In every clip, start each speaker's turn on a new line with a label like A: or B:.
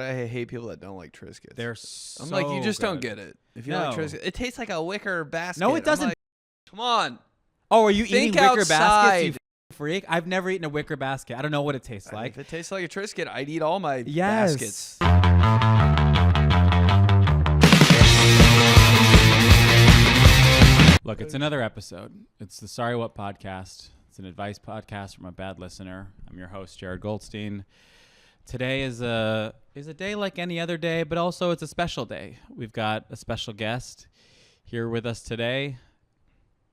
A: I hate people that don't like Triscuits.
B: They're so
A: I'm like, you just
B: good.
A: don't get it. If you like Triscuits, it tastes like a wicker basket.
B: No, it doesn't.
A: I'm like, come on.
B: Oh, are you
A: Think
B: eating wicker
A: outside.
B: baskets, you freak? I've never eaten a wicker basket. I don't know what it tastes like.
A: If it tastes like a Triscuit, I'd eat all my baskets.
B: Look, it's another episode. It's the Sorry What podcast. It's an advice podcast from a bad listener. I'm your host, Jared Goldstein. Today is a day like any other day, but also it's a special day. We've got a special guest here with us today,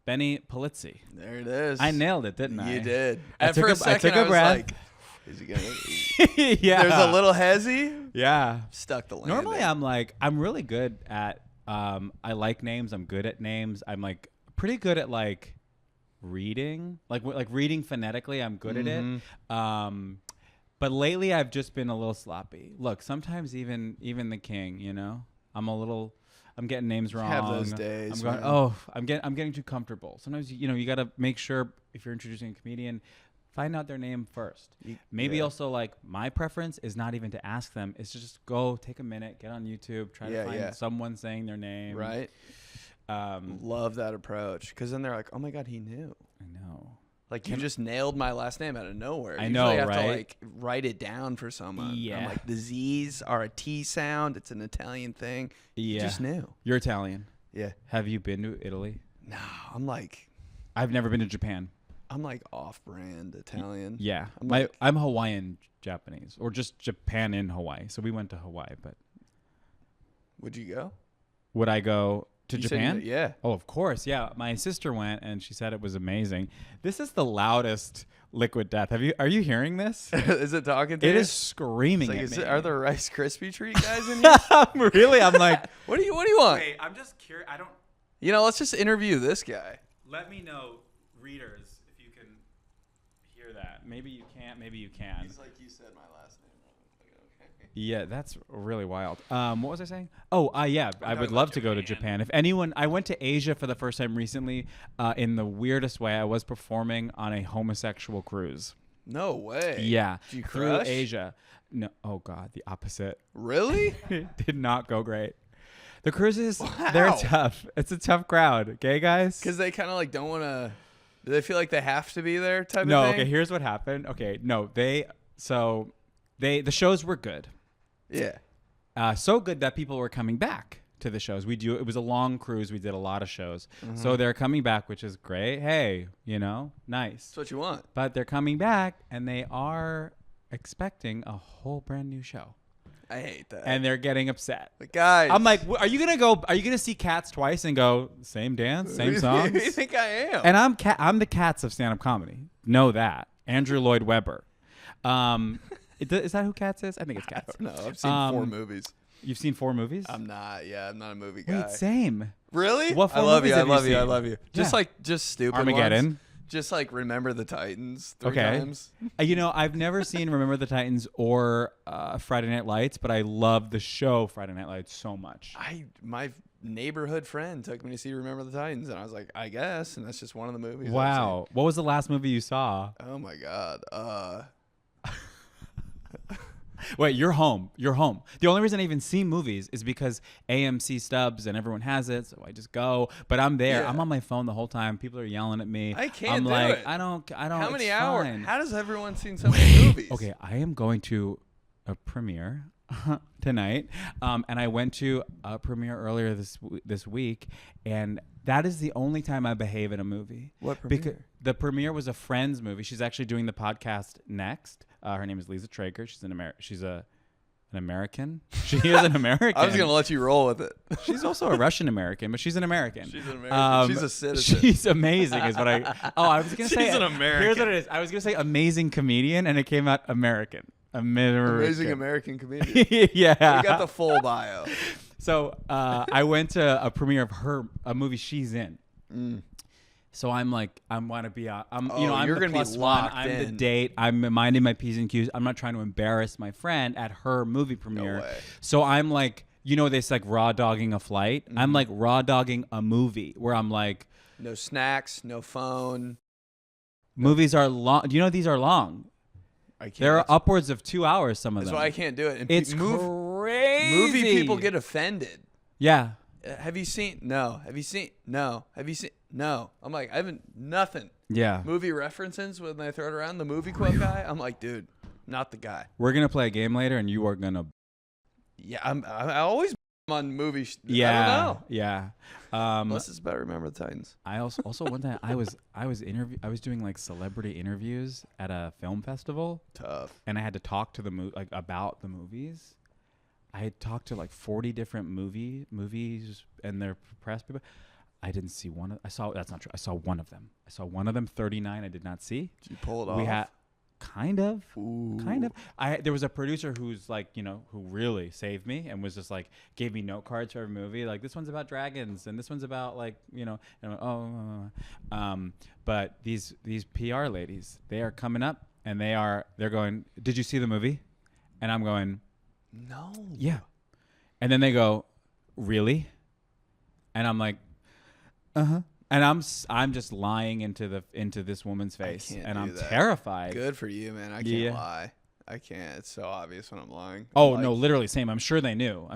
B: Polizzi.
A: There it is.
B: I nailed it, didn't I?
A: You did.
B: I took a breath.
A: Like, is he gonna?
B: Yeah.
A: There's a little hezzy.
B: Yeah.
A: Stuck the landing.
B: Normally, I'm really good at. I like names. I'm good at names. I'm like pretty good at like reading, like reading phonetically. I'm good at it. But lately, I've just been a little sloppy. Look, sometimes even the king, you know, I'm getting names wrong.
A: Have those days.
B: I'm going, I'm getting too comfortable. Sometimes, you got to make sure if you're introducing a comedian, find out their name first. Maybe also like my preference is not even to ask them. It's just go take a minute, get on YouTube, try to find someone saying their name.
A: Right. Love that approach. Because then they're like, oh my God, he knew.
B: I know.
A: Like, you just nailed my last name out of nowhere.
B: I know,
A: you have
B: right?
A: to, like, write it down for someone.
B: Yeah.
A: I'm like, the Z's are a T sound. It's an Italian thing.
B: Yeah.
A: You just knew.
B: You're Italian.
A: Yeah.
B: Have you been to Italy?
A: No, I'm like
B: I've never been to Japan.
A: off-brand Italian.
B: Yeah.
A: I'm
B: I'm Hawaiian Japanese, or just Japan in Hawaii. So we went to Hawaii, but
A: Would you go?
B: would I go to
A: You said
B: Japan?
A: yeah.
B: Oh, of course. Yeah. My sister went and she said it was amazing. This is the loudest liquid death. Are you hearing this?
A: Is it talking to you?
B: It is screaming
A: It's like,
B: at me.
A: are there Rice Krispie treat guys in here?
B: Really? I'm like,
A: What do you want?
B: wait, I'm just curious. I don't.
A: Let's just interview this guy.
B: Let me know, readers, if you can hear that. Maybe you can't. Maybe you can.
A: He's like, you said my last name wrong. Okay.
B: Yeah, that's really wild. What was I saying? Yeah, I would
A: about
B: love to go to
A: Japan.
B: Japan. If anyone, I went to Asia for the first time recently. In the weirdest way, I was performing on a homosexual cruise.
A: No way.
B: Yeah,
A: Did you
B: through
A: crush?
B: Asia. No, oh God, the opposite.
A: Really?
B: It did not go great. The cruises, they're tough. It's a tough crowd. Gay guys.
A: Because they kind of like don't want to. Do they feel like they have to be there? Type
B: No,
A: of thing?
B: okay. Here's what happened. Okay, no, the shows were good.
A: Yeah.
B: So good that people were coming back to the shows. It was a long cruise. We did a lot of shows. So they're coming back, which is great. Hey, nice.
A: That's what you want.
B: But they're coming back and they are expecting a whole brand new show.
A: I hate that.
B: And they're getting upset.
A: But guys.
B: I'm like, are you going to see Cats twice and go, same dance, same songs?
A: Who do you think I am?
B: And I'm the Cats of stand-up comedy. Know that. Andrew Lloyd Webber. Is that who Cats is? I think it's Cats.
A: No, I've seen 4 movies.
B: You've seen 4 movies?
A: I'm not a movie guy.
B: Wait, same.
A: Really?
B: What 4
A: I love
B: movies
A: you. I
B: have you
A: love you. I
B: seen?
A: love you. Just stupid
B: Armageddon.
A: ones. Just like Remember the Titans 3
B: Okay.
A: times.
B: I've never seen Remember the Titans or Friday Night Lights, but I love the show Friday Night Lights so much.
A: My neighborhood friend took me to see Remember the Titans, and I was like, I guess, and that's just one of the movies. I've
B: Wow. What was the last movie you saw?
A: seen. Oh my God.
B: Wait, you're home. You're home. The only reason I even see movies is because AMC stubs and everyone has it, so I just go. But I'm there.
A: Yeah.
B: I'm on my phone the whole time. People are yelling at me.
A: I can't
B: I'm
A: do
B: like,
A: it.
B: I don't.
A: How many
B: it's
A: hours?
B: fine.
A: How does everyone seen so many movies?
B: Okay, I am going to a premiere tonight, and I went to a premiere earlier this week, and that is the only time I behave in a movie.
A: What premiere?
B: Because the premiere was a Friends movie. She's actually doing the podcast next. Her name is Lisa Traeger. She's an American. She is an American.
A: I was gonna let you roll with it.
B: She's also a Russian American, but she's an American.
A: She's an American. She's a citizen.
B: She's amazing, is what I. Oh, I was gonna say.
A: She's an American.
B: Here's what it is. I was gonna say amazing comedian, and it came out American.
A: Amazing American comedian.
B: Yeah.
A: We got the full bio.
B: So I went to a premiere of a movie she's in. So I'm like, I want to be, I'm
A: you're
B: the
A: gonna be
B: plus one.
A: locked
B: I'm the
A: in.
B: date. I'm minding my P's and Q's. I'm not trying to embarrass my friend at her movie premiere.
A: way.
B: So I'm like, this like raw dogging a flight. I'm like raw dogging a movie where I'm like,
A: No snacks, no phone.
B: movies are long. These are long.
A: I can't.
B: There are upwards of 2 hours. Some of
A: That's
B: them.
A: why I can't do it. And
B: It's crazy.
A: Movie people get offended.
B: Yeah.
A: Have you seen? No. Have you seen? No. Have you seen? No. I'm like, I haven't nothing.
B: Yeah.
A: Movie references when they throw it around. The movie quote guy. I'm like, dude, not the guy.
B: We're gonna play a game later, and you are gonna.
A: Yeah, I always on movie.
B: Yeah.
A: I don't know.
B: Yeah.
A: Unless it's about Remember the Titans.
B: I also one time I was doing like celebrity interviews at a film festival.
A: Tough.
B: And I had to talk to the about the movies. I had talked to like 40 different movies and their press people. I didn't see one. That's not true. I saw one of them. 39 I did not see.
A: Did you pull it off?
B: We had kind of.
A: Ooh.
B: There was a producer who's like, who really saved me and was just like, gave me note cards for every movie. Like, this one's about dragons and this one's about like, and I went, but these PR ladies, they are coming up and they're going, did you see the movie? And I'm going,
A: no.
B: Yeah. And then they go, really? And I'm like, uh-huh. And I'm just lying into this woman's face, and I'm terrified.
A: Good for you, man. I can't lie. I can't. It's so obvious when I'm lying.
B: Oh, no, literally same. I'm sure they knew.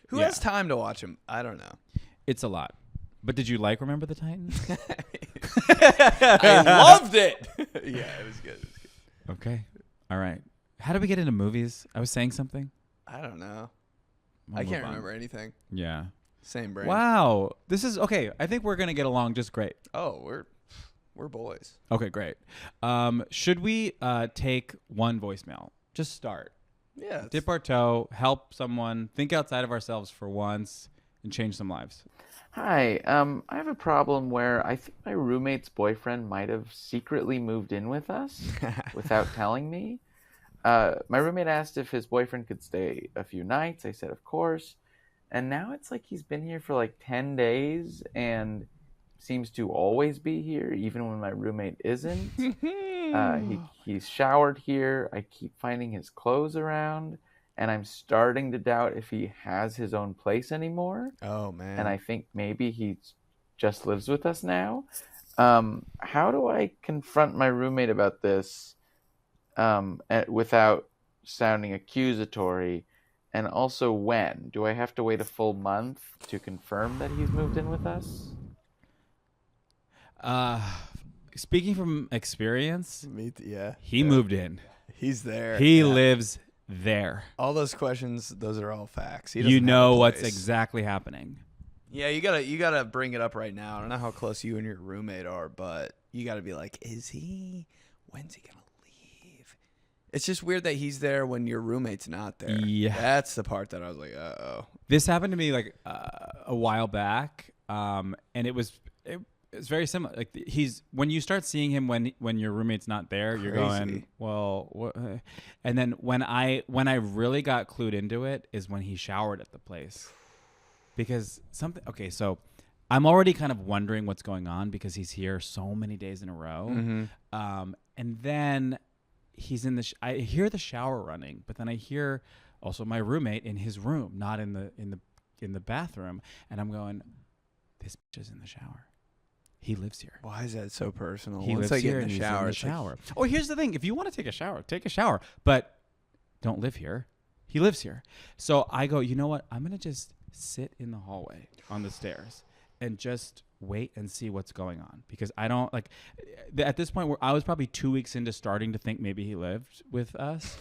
A: Who has time to watch them? I don't know.
B: It's a lot. But did you Remember the Titans?
A: I loved it. Yeah, it was good.
B: Okay. All right. How did we get into movies? I was saying something.
A: I don't know. I can't remember anything.
B: Yeah.
A: Same brain.
B: Wow. This is okay. I think we're gonna get along just great.
A: Oh, we're boys.
B: Okay, great. Should we take one voicemail? Just start.
A: Yeah.
B: Dip our toe, help someone, think outside of ourselves for once, and change some lives.
C: Hi, I have a problem where I think my roommate's boyfriend might have secretly moved in with us without telling me. My roommate asked if his boyfriend could stay a few nights. I said, of course. And now it's like he's been here for like 10 days and seems to always be here, even when my roommate isn't. He's showered here. I keep finding his clothes around. And I'm starting to doubt if he has his own place anymore.
A: Oh, man.
C: And I think maybe he just lives with us now. How do I confront my roommate about this without sounding accusatory? And also when? Do I have to wait a full month to confirm that he's moved in with us?
B: Speaking from experience, he
A: Yeah.
B: moved in.
A: He's there.
B: He lives there.
A: All those questions, those are all facts.
B: You know what's exactly happening.
A: Yeah, you gotta bring it up right now. I don't know how close you and your roommate are, but you gotta be like, when's he gonna leave? It's just weird that he's there when your roommate's not there.
B: Yeah.
A: That's the part that I was like, uh-oh.
B: This happened to me like a while back, and it was very similar. Like when you start seeing him when your roommate's not there, you're going, well, what? And then when I really got clued into it is when he showered at the place, because so I'm already kind of wondering what's going on because he's here so many days in a row, and then he's in I hear the shower running, but then I hear also my roommate in his room, not in the bathroom, and I'm going, this bitch is in the shower. He lives here.
A: Why is that so personal?
B: He lives here and he's in the shower. Oh, here's the thing. If you want to take a shower, but don't live here. He lives here. So I go, you know what? I'm going to just sit in the hallway on the stairs and just wait and see what's going on, because I don't like at this point where I was probably 2 weeks into starting to think maybe he lived with us.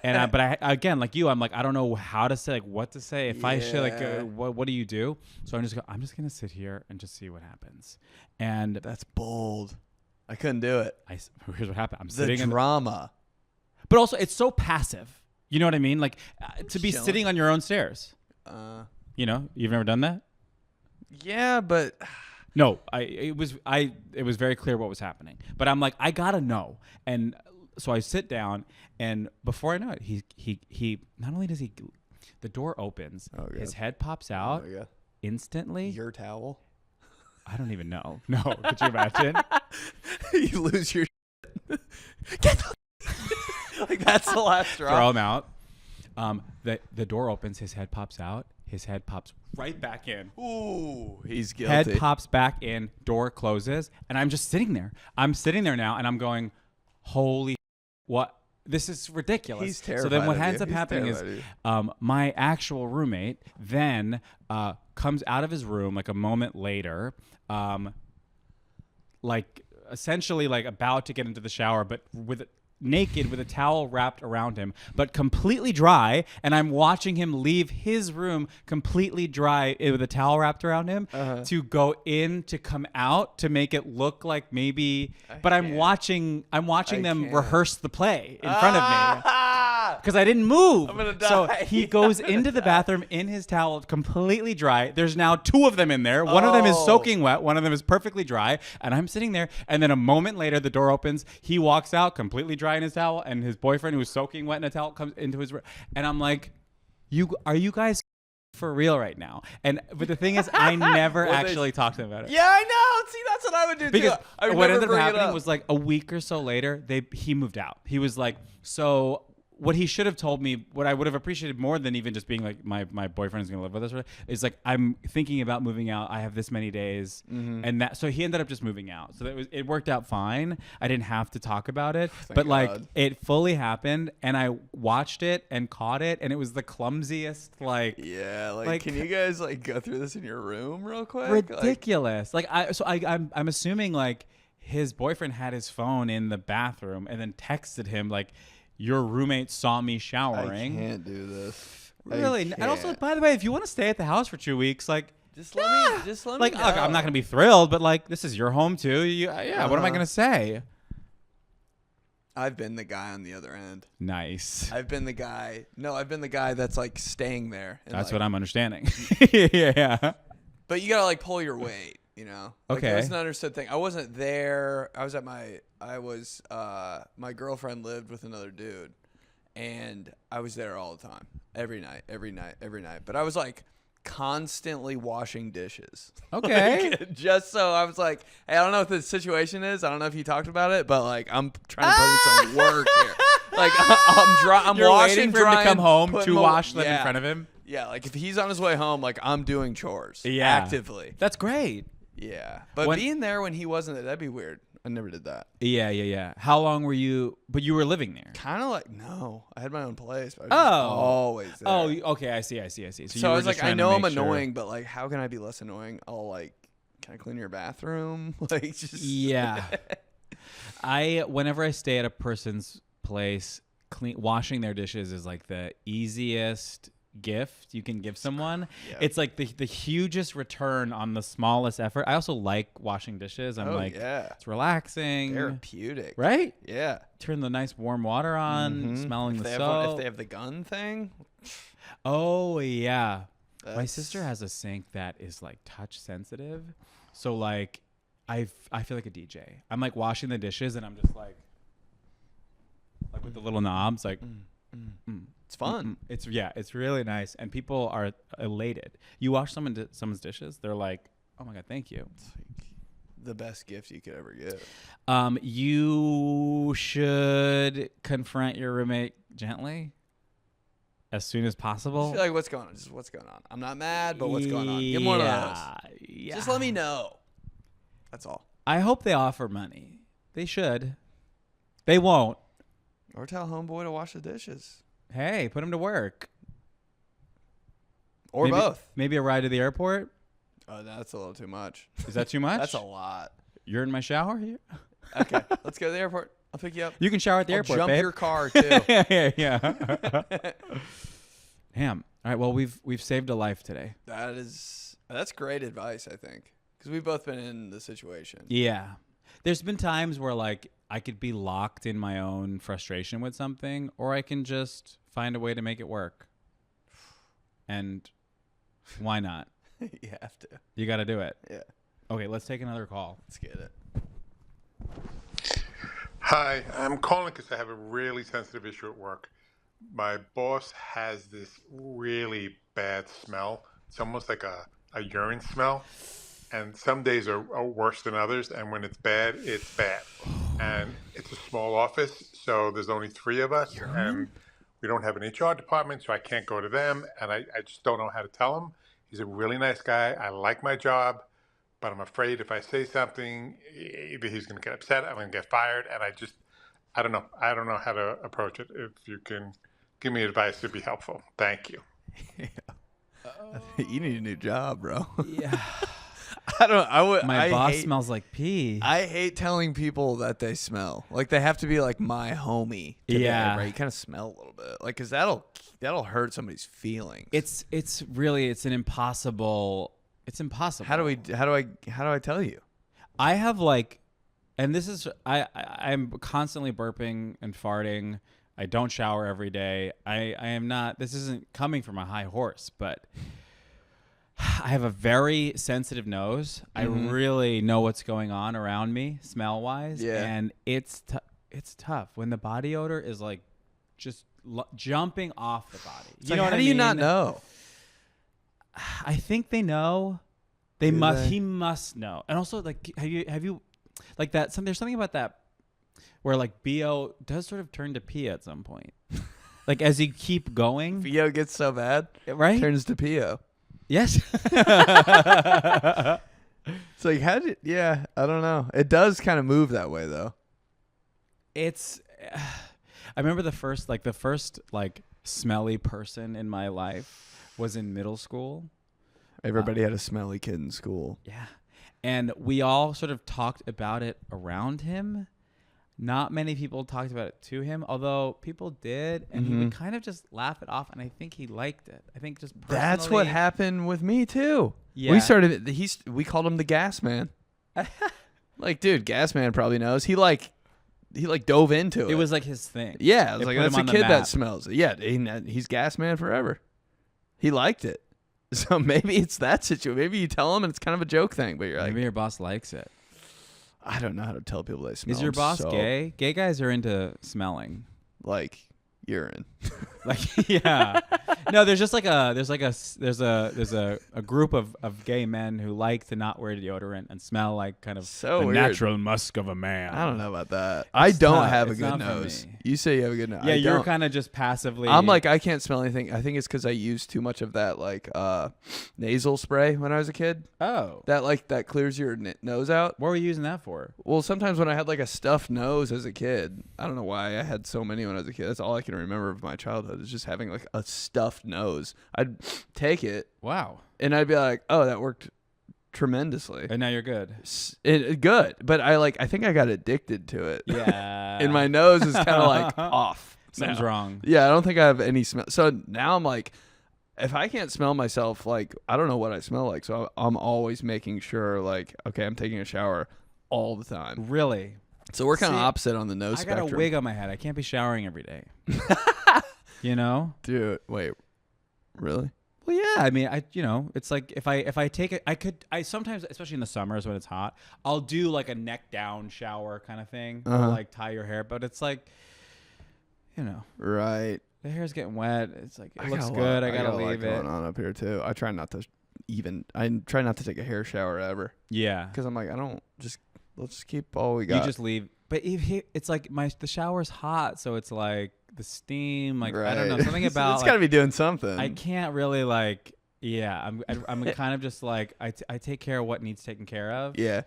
B: But I again, like you, I'm like, I don't know how to say, like what to say. If I should what do you do? So I'm just going to sit here and just see what happens. And
A: that's bold. I couldn't do it.
B: Here's what happened. I'm sitting
A: in the drama.
B: But also it's so passive. You know what I mean? Like to be sitting on your own stairs. You've never done that?
A: Yeah, but
B: no, it was very clear what was happening. But I'm like, I gotta know. And so I sit down, and before I know it, he not only does the door opens, his head pops out instantly.
A: Your towel?
B: I don't even know. No, could you imagine?
A: You lose your get the like that's the last straw.
B: Throw him out. The door opens, his head pops out. His head pops right back in.
A: Ooh, he's guilty.
B: Head pops back in, door closes, and I'm just sitting there. I'm sitting there now, and I'm going, holy what? This is ridiculous.
A: He's terrified.
B: So then what
A: of
B: ends
A: you.
B: up
A: He's
B: happening is
A: terrified of you.
B: my actual roommate then comes out of his room like a moment later, like essentially like about to get into the shower, but naked with a towel wrapped around him, but completely dry. And I'm watching him leave his room completely dry with a towel wrapped around him to go in to come out to make it look like maybe. But I'm watching them rehearse the play in front of me. Because I didn't move.
A: I'm gonna die.
B: So he goes into the bathroom in his towel, completely dry. There's now 2 of them in there. One of them is soaking wet. One of them is perfectly dry. And I'm sitting there. And then a moment later, the door opens. He walks out, completely dry in his towel. And his boyfriend, who's soaking wet in a towel, comes into his room. And I'm like, are you guys for real right now? But the thing is, I never actually talked to them about it.
A: Yeah, I know. See, that's what I would do
B: Because
A: too. I would
B: what
A: never
B: ended up
A: bring it
B: happening
A: up.
B: was like a week or so later, he moved out. He was like, so what he should have told me, what I would have appreciated more than even just being like, my boyfriend is going to live with us, is like, I'm thinking about moving out. I have this many days. And so he ended up just moving out. So it worked out fine. I didn't have to talk about it, but like it fully happened. And I watched it and caught it. And it was the clumsiest, like,
A: yeah, like can you guys like go through this in your room real quick?
B: Ridiculous. I'm assuming like his boyfriend had his phone in the bathroom and then texted him like, your roommate saw me showering.
A: I can't do this.
B: Really? And also, by the way, if you want to stay at the house for 2 weeks, like,
A: just let me
B: like,
A: know.
B: look, I'm not gonna be thrilled, but like, this is your home too. What am I gonna say?
A: I've been the guy on the other end.
B: Nice.
A: I've been the guy that's like staying there. And
B: That's
A: like,
B: what I'm understanding. Yeah.
A: But you gotta like pull your weight, you know. Like,
B: Okay.
A: It's an understood thing. I wasn't there. My girlfriend lived with another dude, and I was there all the time, every night. But I was like constantly washing dishes.
B: Okay.
A: Like, just so I was like, hey, I don't know what the situation is. I don't know if you talked about it, but like I'm trying to put in some work here. Like I'm
B: You're
A: washing,
B: waiting for him to
A: drying,
B: come home
A: putting
B: to
A: my-
B: wash them in front of him.
A: Yeah, like if he's on his way home, like I'm doing chores actively.
B: That's great.
A: Yeah, but being there when he wasn't there, that'd be weird. I never did that.
B: Yeah. How long were you? But you were living there.
A: Kind of like no, I had my own place. But I was
B: Oh,
A: always there.
B: Oh, okay. I see.
A: So I was like, I know I'm annoying, but like, how can I be less annoying? I'll like, can I clean your bathroom? Like, just
B: Yeah. Whenever I stay at a person's place, washing their dishes is like the easiest gift you can give someone.
A: Yeah.
B: It's like the hugest return on the smallest effort. I also like washing dishes. I'm it's relaxing,
A: therapeutic,
B: right?
A: Yeah.
B: Turn the nice warm water on, smelling
A: If
B: the
A: they
B: soap.
A: if they have the gun thing.
B: Oh yeah. My sister has a sink that is like touch sensitive. So like I feel like a DJ. I'm like washing the dishes and I'm just like with the little knobs like
A: It's fun.
B: It's really nice and people are elated. You wash someone's dishes, they're like, "Oh my god, thank you."
A: It's like the best gift you could ever give.
B: You should confront your roommate gently as soon as possible.
A: Just be like, what's going on? Just what's going on. I'm not mad, but what's going on? Give me one of those.
B: Yeah.
A: Just let me know. That's all.
B: I hope they offer money. They should. They won't.
A: Or tell homeboy to wash the dishes.
B: Hey, put him to work.
A: Or both.
B: Maybe a ride to the airport.
A: Oh, that's a little too much.
B: Is that too much?
A: That's a lot.
B: You're in my shower here?
A: Okay, let's go to the airport. I'll pick you up.
B: You can shower at the
A: I'll
B: airport,
A: jump
B: babe.
A: your car too.
B: yeah. Damn. All right. Well, we've saved a life today.
A: That's great advice, I think, because we've both been in the situation.
B: Yeah. There's been times where like I could be locked in my own frustration with something, or I can just find a way to make it work. And why not?
A: You have to.
B: You got to do it.
A: Yeah.
B: Okay, let's take another call.
A: Let's get it.
D: Hi, I'm calling because I have a really sensitive issue at work. My boss has this really bad smell. It's almost like a urine smell. And some days are worse than others. And when it's bad, it's bad. And it's a small office, so there's only 3 of us. And we don't have an HR department, so I can't go to them. And I just don't know how to tell him. He's a really nice guy. I like my job. But I'm afraid if I say something, either he's going to get upset, I'm going to get fired. And I don't know. I don't know how to approach it. If you can give me advice, it'd be helpful. Thank you.
A: You need a new job, bro.
B: Yeah. My
A: I
B: boss
A: hate,
B: smells like pee.
A: I hate telling people that they smell. Like they have to be like my homie. Today,
B: Yeah.
A: right? You kind of smell a little bit, like, cause that'll hurt somebody's feelings.
B: It's impossible. It's impossible.
A: How do I tell you?
B: I have like, and this is I'm constantly burping and farting. I don't shower every day. I am not. This isn't coming from a high horse, but I have a very sensitive nose. I really know what's going on around me, smell wise.
A: Yeah.
B: And it's tough when the body odor is like just jumping off the body.
A: You know, how do you not know?
B: I think they know. They
A: Do
B: must.
A: they?
B: He must know. And also, like, have you, like that? There's something about that where like BO does sort of turn to pee at some point. Like as you keep going,
A: Pio gets so bad,
B: right?
A: turns to Pio.
B: Yes.
A: It's like yeah, I don't know. It does kind of move that way though.
B: It's. I remember the first smelly person in my life was in middle school.
A: Everybody had a smelly kid in school.
B: Yeah. And we all sort of talked about it around him. Not many people talked about it to him, although people did, and he would kind of just laugh it off, and I think he liked it. I think just personally,
A: That's what happened with me too.
B: Yeah.
A: We called him the Gas Man. Like, dude, Gas Man probably knows. He dove into it.
B: It was like his thing.
A: Yeah, I was
B: It
A: like,
B: put
A: that's
B: him
A: a
B: on the
A: kid that
B: map.
A: smells it. Yeah, he's Gas Man forever. He liked it. So maybe it's that situation. Maybe you tell him and it's kind of a joke thing, but you're like,
B: Maybe your boss likes it.
A: I don't know how to tell people they smell.
B: Is your
A: I'm
B: boss
A: so,
B: gay? Gay guys are into smelling.
A: Like urine.
B: Like, yeah. No, there's just like a group of gay men who like to not wear deodorant and smell like kind of
A: So
B: the
A: weird.
B: natural musk of a man.
A: I don't know about that. I don't
B: tough.
A: have a
B: It's
A: good
B: not for
A: nose.
B: me.
A: You say you have a good nose.
B: Yeah,
A: I
B: you're
A: don't.
B: kind of just passively.
A: I'm like, I can't smell anything. I think it's because I used too much of that nasal spray when I was a kid.
B: oh,
A: That clears your nose out.
B: what were you using that for?
A: Well, sometimes when I had like a stuffed nose as a kid, I don't know why I had so many when I was a kid. That's all I can remember of my childhood is just having like a stuffed nose. I'd take it
B: Wow.
A: and I'd be like, oh, that worked tremendously.
B: And now you're good.
A: Good, but I think I got addicted to it.
B: Yeah.
A: And my nose is kind of like off.
B: Something's
A: now.
B: wrong.
A: Yeah, I don't think I have any smell. So now I'm like, if I can't smell myself, like, I don't know what I smell like. So I'm always making sure, like, okay, I'm taking a shower all the time.
B: Really?
A: So we're kind of
B: See,
A: opposite on the nose
B: I
A: spectrum.
B: got a wig on my head. I can't be showering every day. You know?
A: Dude, wait, really?
B: Well, yeah. I mean, it's like if I take it, I sometimes, especially in the summers when it's hot, I'll do like a neck down shower kind of thing, or like tie your hair. But it's like,
A: Right.
B: the hair's getting wet. It's like it looks
A: got a
B: good.
A: lot-
B: I gotta
A: got a lot
B: leave it.
A: going on up here too. I try not to take a hair shower ever
B: Yeah.
A: because I'm like, let's just keep all we
B: You
A: got.
B: just leave. But it's like the shower's hot, so it's like the steam. Like I don't know,
A: Right.
B: something about.
A: It's got to be doing something.
B: I can't really like. Yeah, I'm kind of just like I take care of what needs taken care of.
A: Yeah.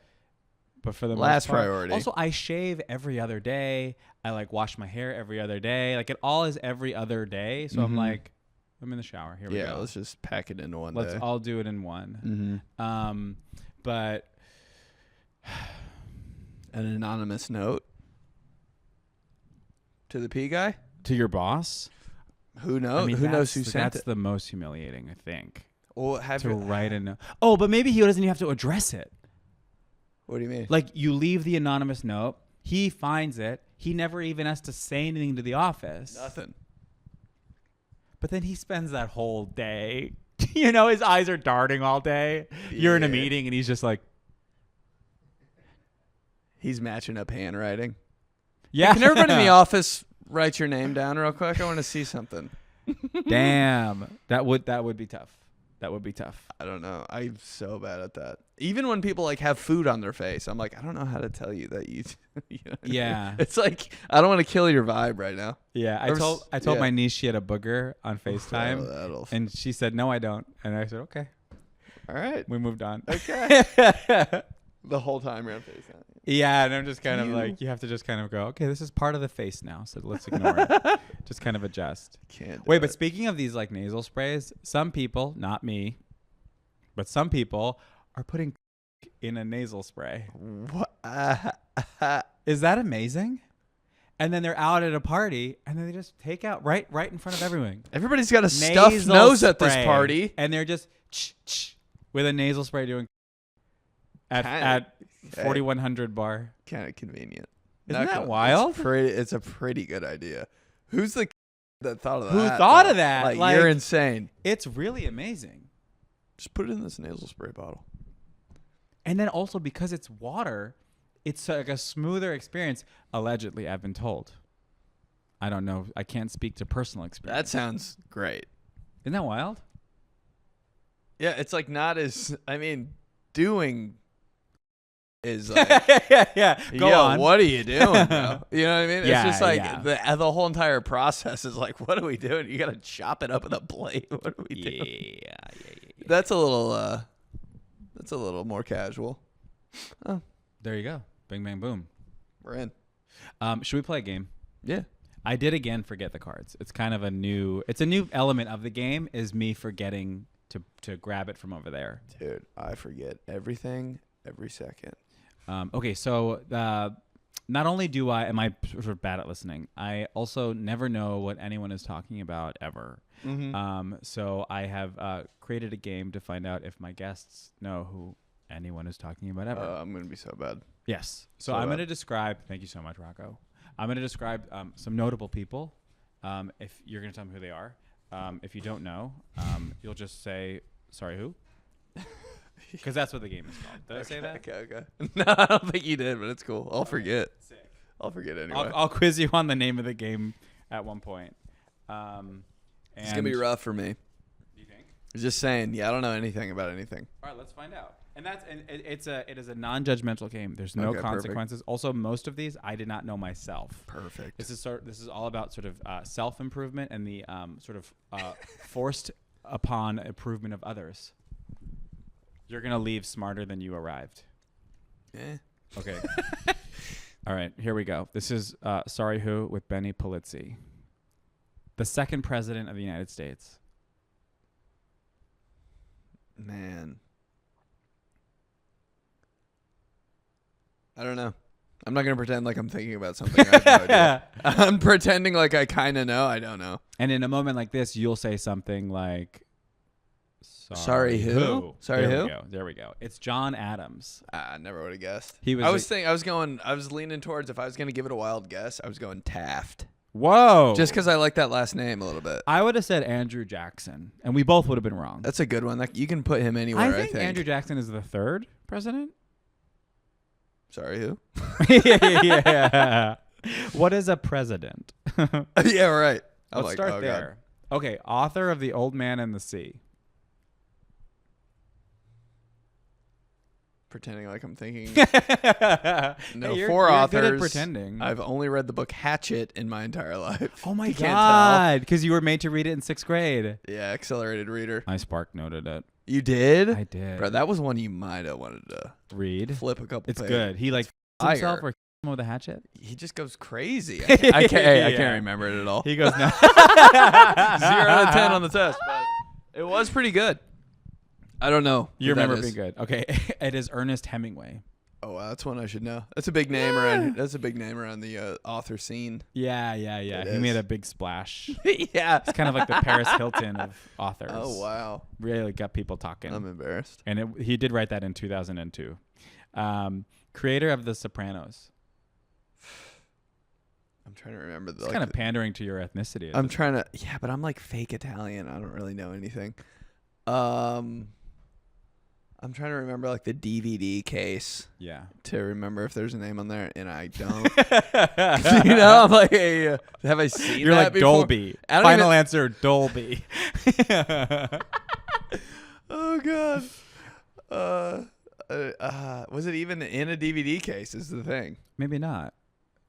B: But for the
A: Last
B: most part,
A: priority.
B: Also, I shave every other day. I like wash my hair every other day. Like it all is every other day. So I'm like, I'm in the shower. Here we
A: Yeah.
B: go.
A: Let's just pack it into one
B: Let's
A: day.
B: all do it in one. But
A: An anonymous note to the P guy.
B: to your boss,
A: Who knows?
B: I mean,
A: Who knows who
B: that's
A: sent it?
B: the most humiliating, I think.
A: Well, have
B: To
A: you,
B: write a note. Oh, but maybe he doesn't even have to address it.
A: what do you mean?
B: Like you leave the anonymous note, he finds it. He never even has to say anything to the office.
A: Nothing.
B: But then he spends that whole day, his eyes are darting all day. You're in a
A: Yeah.
B: meeting and he's just like,
A: He's matching up handwriting.
B: yeah.
A: Can everybody in the office write your name down real quick? I want to see something.
B: Damn. That would be tough. That would be tough.
A: I don't know. I'm so bad at that. Even when people like have food on their face, I'm like, I don't know how to tell you that you. You know what I mean?
B: Yeah.
A: It's like I don't want to kill your vibe right now.
B: Yeah. I
A: Or
B: told
A: yeah.
B: my niece she had a booger on FaceTime.
A: Oh, that'll-
B: And she said, no, I don't. And I said, okay.
A: All right.
B: We moved on.
A: Okay. The whole time you're on FaceTime.
B: Yeah, and I'm just kind of like, you have to just kind of go, okay, this is part of the face now, so let's ignore it. Just kind of adjust.
A: Can't do
B: Wait,
A: it.
B: but speaking of these like nasal sprays, some people, not me, but some people are putting in a nasal spray.
A: What?
B: Is that amazing? And then they're out at a party, and then they just take out right in front of everyone.
A: Everybody's got a stuffed
B: Nasal
A: nose at this
B: spray.
A: party.
B: And they're just with a nasal spray doing at 4100 bar.
A: Kind of convenient.
B: Isn't that wild?
A: It's a pretty good idea. Who's the that thought of that?
B: Who thought of that?
A: Like, you're insane.
B: It's really amazing.
A: Just put it in this nasal spray bottle.
B: And then also because it's water, it's like a smoother experience. Allegedly, I've been told. I don't know. I can't speak to personal experience.
A: That sounds great.
B: Isn't that wild?
A: Yeah, it's like not as. I mean, doing is like.
B: yeah. Go on.
A: What are you doing, bro? You know what I mean?
B: Yeah,
A: it's just like
B: yeah.
A: the whole entire process is like, what are we doing? You got to chop it up with a blade. What are we doing?
B: Yeah.
A: That's a little. That's a little more casual. Oh,
B: There you go. Bing, bang, boom.
A: we're in.
B: Should we play a game?
A: Yeah.
B: I did again forget the cards. It's kind of a new element of the game is me forgetting to grab it from over there.
A: Dude, I forget everything every second.
B: Okay, so not only am I sort of bad at listening, I also never know what anyone is talking about ever.
A: Mm-hmm.
B: So I have created a game to find out if my guests know who anyone is talking about ever.
A: I'm gonna be so bad.
B: Yes. So
A: So
B: I'm
A: bad.
B: going to describe. Thank you so much, Rocco. I'm going to describe some notable people. If you're going to tell me who they are, if you don't know, you'll just say, "Sorry, who?" Because that's what the game is called. Did I say that?
A: Okay. No, I don't think you did, but it's cool. I'll forget.
B: Sick.
A: I'll forget anyway.
B: I'll quiz you on the name of the game at one point.
A: It's gonna be rough for me.
B: You think?
A: Just saying. Yeah, I don't know anything about anything.
B: All right, let's find out. And it is a non-judgmental game. There's no
A: Okay,
B: consequences. Also, most of these I did not know myself.
A: Perfect.
B: This is all about sort of self-improvement and the sort of forced upon improvement of others. You're gonna leave smarter than you arrived.
A: Yeah.
B: Okay. All right, here we go. This is Sorry Who with Benny Polizzi, the second president of the United States.
A: Man. I don't know. I'm not going to pretend like I'm thinking about something. I have no idea. I'm pretending like I kind of know. I don't know.
B: And in a moment like this, you'll say something like,
A: Sorry who? Sorry who?
B: There we go. It's John Adams.
A: I never would have guessed.
B: He was
A: I was leaning towards, if I was going to give it a wild guess, I was going Taft.
B: Whoa.
A: Just because I like that last name a little bit.
B: I would have said Andrew Jackson, and we both would have been wrong.
A: That's a good one. You can put him anywhere, I think.
B: Andrew Jackson is the third president.
A: Sorry who?
B: Yeah. What is a president?
A: Yeah, right.
B: Let's start there. God. Okay, author of The Old Man and the Sea.
A: Pretending like I'm thinking. No,
B: Hey,
A: four
B: you're
A: authors.
B: good at pretending.
A: I've only read the book Hatchet in my entire life.
B: Oh my
A: You can't
B: God. Because you were made to read it in 6th grade.
A: tell. Yeah, accelerated reader.
B: I spark noted it.
A: You did?
B: I did.
A: Bro, that was one you might have wanted to
B: Read.
A: flip a couple
B: It's
A: pages.
B: good. He like
A: Fire.
B: himself or him with a hatchet.
A: He just goes crazy. I
B: Yeah.
A: can't remember it at all.
B: He goes, no.
A: 0 out of 10 on the test, but it was pretty good. I don't know.
B: You
A: who that
B: remember
A: is.
B: being good. Okay. It is Ernest Hemingway.
A: Oh, wow, that's one I should know. That's a big name around. That's a big name around the author scene.
B: Yeah.
A: It
B: He made
A: is.
B: a big splash.
A: Yeah.
B: It's kind of like the Paris Hilton of authors.
A: Oh, wow.
B: Really got people talking.
A: I'm embarrassed.
B: And he did write that in 2002. Creator of The Sopranos.
A: I'm trying to remember.
B: It's kind of pandering to your ethnicity.
A: I'm trying to. Yeah, but I'm like fake Italian. I don't really know anything. I'm trying to remember like the DVD case
B: Yeah.
A: to remember if there's a name on there, and I don't. You know, I'm like, hey, have I seen
B: You're
A: that
B: like
A: before?
B: Dolby.
A: I don't
B: Final
A: even-
B: answer, Dolby.
A: Oh God. Was it even in a DVD case? Is the thing.
B: Maybe not.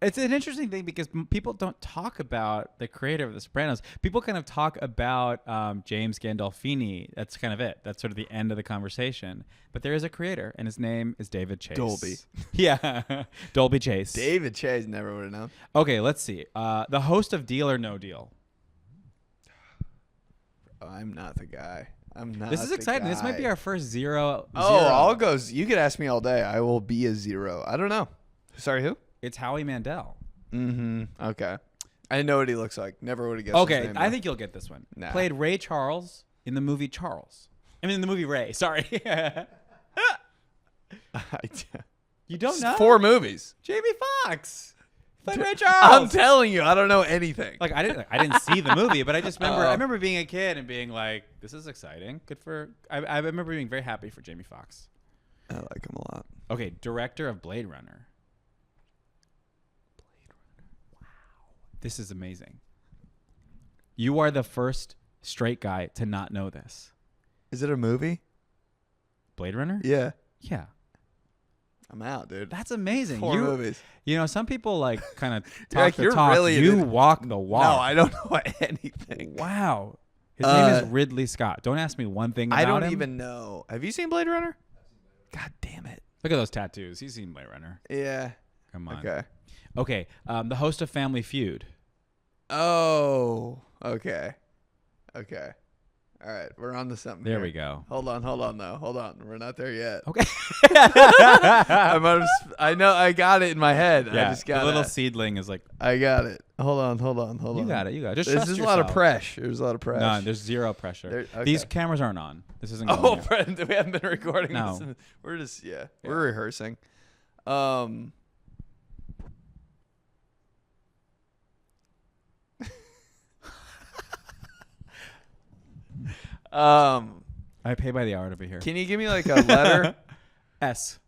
B: It's an interesting thing because people don't talk about the creator of The Sopranos. People kind of talk about James Gandolfini. That's kind of it. That's sort of the end of the conversation. But there is a creator, and his name is David Chase.
A: Dolby.
B: Yeah, Dolby Chase.
A: David Chase never would have known.
B: Okay, let's see. The host of Deal or No Deal.
A: Oh, I'm not the guy. I'm not.
B: This is exciting. This might be our first zero.
A: Oh,
B: zero.
A: I'll go. You could ask me all day. I will be a zero. I don't know. Sorry, who?
B: It's Howie Mandel.
A: Mm-hmm. Okay. I know what he looks like. Never would have guessed.
B: Okay,
A: his name,
B: I
A: though.
B: think you'll get this one.
A: Nah.
B: Played Ray Charles in the movie Charles. I mean, in the movie Ray. Sorry. You don't know?
A: 4 movies.
B: Jamie Foxx. Played Ray Charles.
A: I'm telling you, I don't know anything.
B: Like I didn't see the movie, but I just remember I remember being a kid and being like, this is exciting. Good for I remember being very happy for Jamie Foxx.
A: I like him a lot.
B: Okay, director of Blade Runner. Wow. This is amazing. You are the first straight guy to not know this.
A: Is it a movie?
B: Blade Runner?
A: Yeah.
B: Yeah.
A: I'm out, dude.
B: That's amazing.
A: 4 movies.
B: You know, some people like kind of
A: You're
B: talk
A: like,
B: the
A: you're
B: talk.
A: really
B: You
A: into-
B: walk the walk.
A: No, I don't know anything.
B: Wow. His name is Ridley Scott. Don't ask me one thing about him.
A: I don't even know. Have you seen Blade Runner? God damn it.
B: Look at those tattoos. He's seen Blade Runner.
A: Yeah.
B: Come on.
A: Okay.
B: Okay. The host of Family Feud.
A: Oh. Okay. Okay. All right. We're on to something.
B: There
A: here.
B: we go.
A: Hold on, though. Hold on. We're not there yet.
B: Okay.
A: I know. I got it in my head.
B: Yeah,
A: I just got
B: the little seedling is like,
A: I got it. Hold on.
B: you got it. You got it. Just
A: There's
B: trust
A: just a
B: yourself.
A: lot of pressure. There's a lot of pressure.
B: No, there's zero pressure.
A: Okay.
B: These cameras aren't on. This isn't going
A: Oh,
B: yet.
A: friend, we haven't been recording
B: No.
A: this. We're just we're rehearsing.
B: I pay by the hour over here.
A: Can you give me like a letter?
B: S.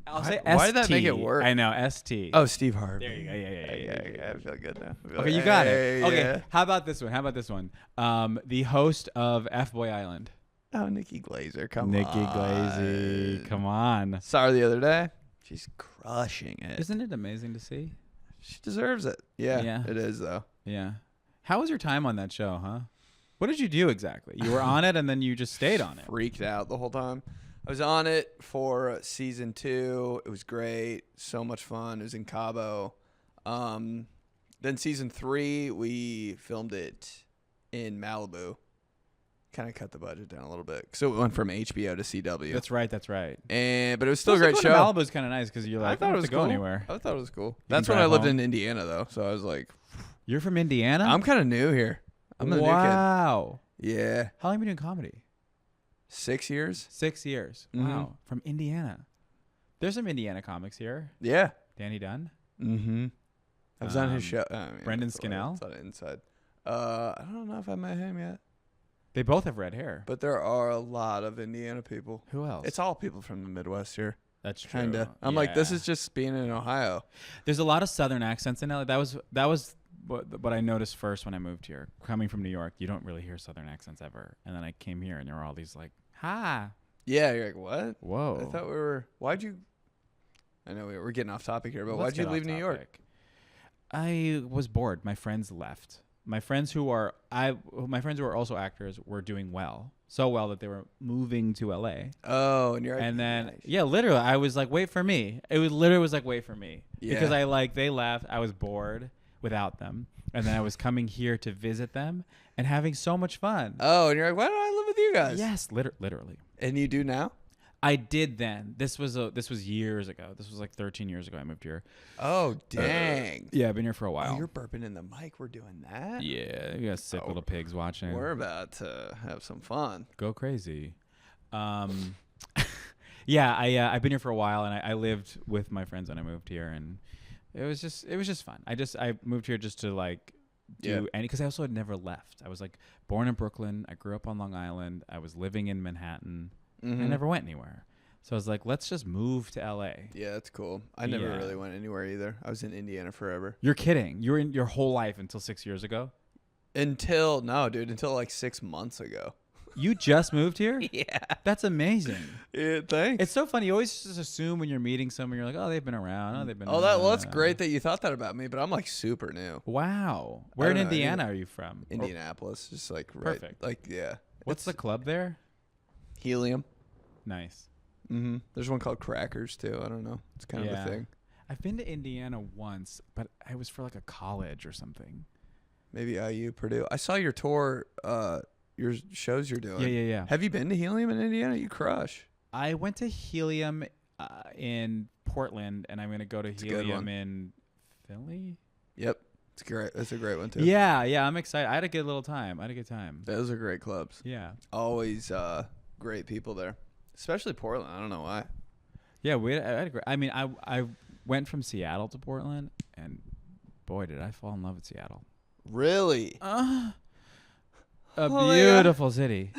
B: I'll say
A: Why did that
B: ST.
A: make it work?
B: I know, ST.
A: Oh, Steve Harvey.
B: There you go. Yeah.
A: I feel good now. I feel
B: Okay, you
A: like,
B: got
A: hey,
B: it. Okay,
A: yeah.
B: how about this one? The host of F-Boy Island.
A: Oh, Nikki Glazer. Come on.
B: Nikki Glazy. Come on.
A: Saw her the other day. She's crushing it.
B: Isn't it amazing to see?
A: She deserves it. Yeah,
B: Yeah.
A: it is though.
B: Yeah. How was your time on that show, huh? What did you do exactly? You were on it and then you just stayed on it.
A: Freaked out the whole time. I was on it for season 2. It was great. So much fun. It was in Cabo. Then season 3, we filmed it in Malibu. Kind of cut the budget down a little bit. So it went from HBO to CW.
B: That's right.
A: But it was still a great show.
B: Malibu's kind of nice because you're like,
A: I thought it was
B: go
A: cool.
B: anywhere.
A: I thought it was cool.
B: can
A: That's when I
B: drive
A: lived
B: home.
A: in Indiana, though. So I was like,
B: You're from Indiana?
A: I'm kind of new here. I'm a new
B: wow.
A: kid. Yeah.
B: How long have you been doing comedy?
A: 6 years?
B: 6 years.
A: Mhm.
B: Wow. From Indiana. There's some Indiana comics here.
A: Yeah.
B: Danny Dunn.
A: Mm-hmm. I was on his
B: Um,
A: show.
B: Brendan
A: that's what
B: Scannell?
A: It's on the inside. I don't know if I met him yet,
B: They both have red hair.
A: but there are a lot of Indiana people.
B: Who else?
A: It's all people from the Midwest here.
B: That's true.
A: Kinda. I'm like, this
B: Yeah.
A: is just being in Ohio.
B: There's a lot of Southern accents in LA. That was what I noticed first when I moved here. Coming from New York, you don't really hear Southern accents ever. And then I came here, and there were all these like, "Ha,
A: Yeah, you're like, what?
B: whoa."
A: I thought we were. Why'd you? I know we're getting off topic here, but
B: Let's
A: why'd you
B: get
A: leave
B: off
A: New York?
B: topic. I was bored. My friends left. My friends who are also actors were doing well, so well that they were moving to LA.
A: Oh, and you're like,
B: And then,
A: nice.
B: yeah, literally, I was like, wait for me. It was literally was like, wait for me.
A: Yeah.
B: Because they left. I was bored without them. And then I was coming here to visit them and having so much fun.
A: Oh, and you're like, why don't I live with you guys?
B: Yes, literally.
A: And you do now?
B: I did then. This was years ago. This was like 13 years ago I moved here.
A: Oh, dang.
B: Yeah, I've been here for a
A: Oh,
B: while.
A: you're burping in the mic. We're doing that?
B: Yeah, you got sick little pigs watching.
A: We're about to have some fun.
B: Go crazy. Yeah, I've been here for a while, and I lived with my friends when I moved here, and it was just fun. I moved here just to like do any, because I also had never left. I was like born in Brooklyn. I grew up on Long Island. I was living in Manhattan.
A: Mm-hmm.
B: I never went anywhere. So I was like, let's just move to LA.
A: Yeah, that's cool. I never
B: Yeah.
A: really went anywhere either. I was in Indiana forever.
B: You're kidding. You were in your whole life until 6 years ago?
A: Until like 6 months ago.
B: You just moved here?
A: Yeah.
B: That's amazing.
A: Yeah, thanks.
B: It's so funny. You always just assume when you're meeting someone, you're like, oh, they've been around. Oh, they've been
A: Oh,
B: around.
A: that's great that you thought that about me, but I'm like super new.
B: Wow. Where in
A: don't know,
B: Indiana are you from?
A: Indianapolis, just like right.
B: Perfect.
A: Like yeah.
B: What's the club there?
A: Helium?
B: Nice.
A: Mm-hmm. There's one called Crackers too. I don't know. It's kind of a thing.
B: I've been to Indiana once, but I was for like a college or something.
A: Maybe IU, Purdue. I saw your tour, your shows you're doing.
B: Yeah.
A: Have you been to Helium in Indiana? You crush.
B: I went to Helium in Portland, and I'm going to go to Helium in Philly.
A: Yep. It's great. That's a great one too.
B: Yeah, I'm excited. I had a good little time. I had a good time.
A: Those are great clubs.
B: Yeah.
A: Always great people there, especially Portland. I don't know why.
B: Yeah, I had a great. I mean, I went from Seattle to Portland, and boy, did I fall in love with Seattle.
A: Really?
B: A beautiful city.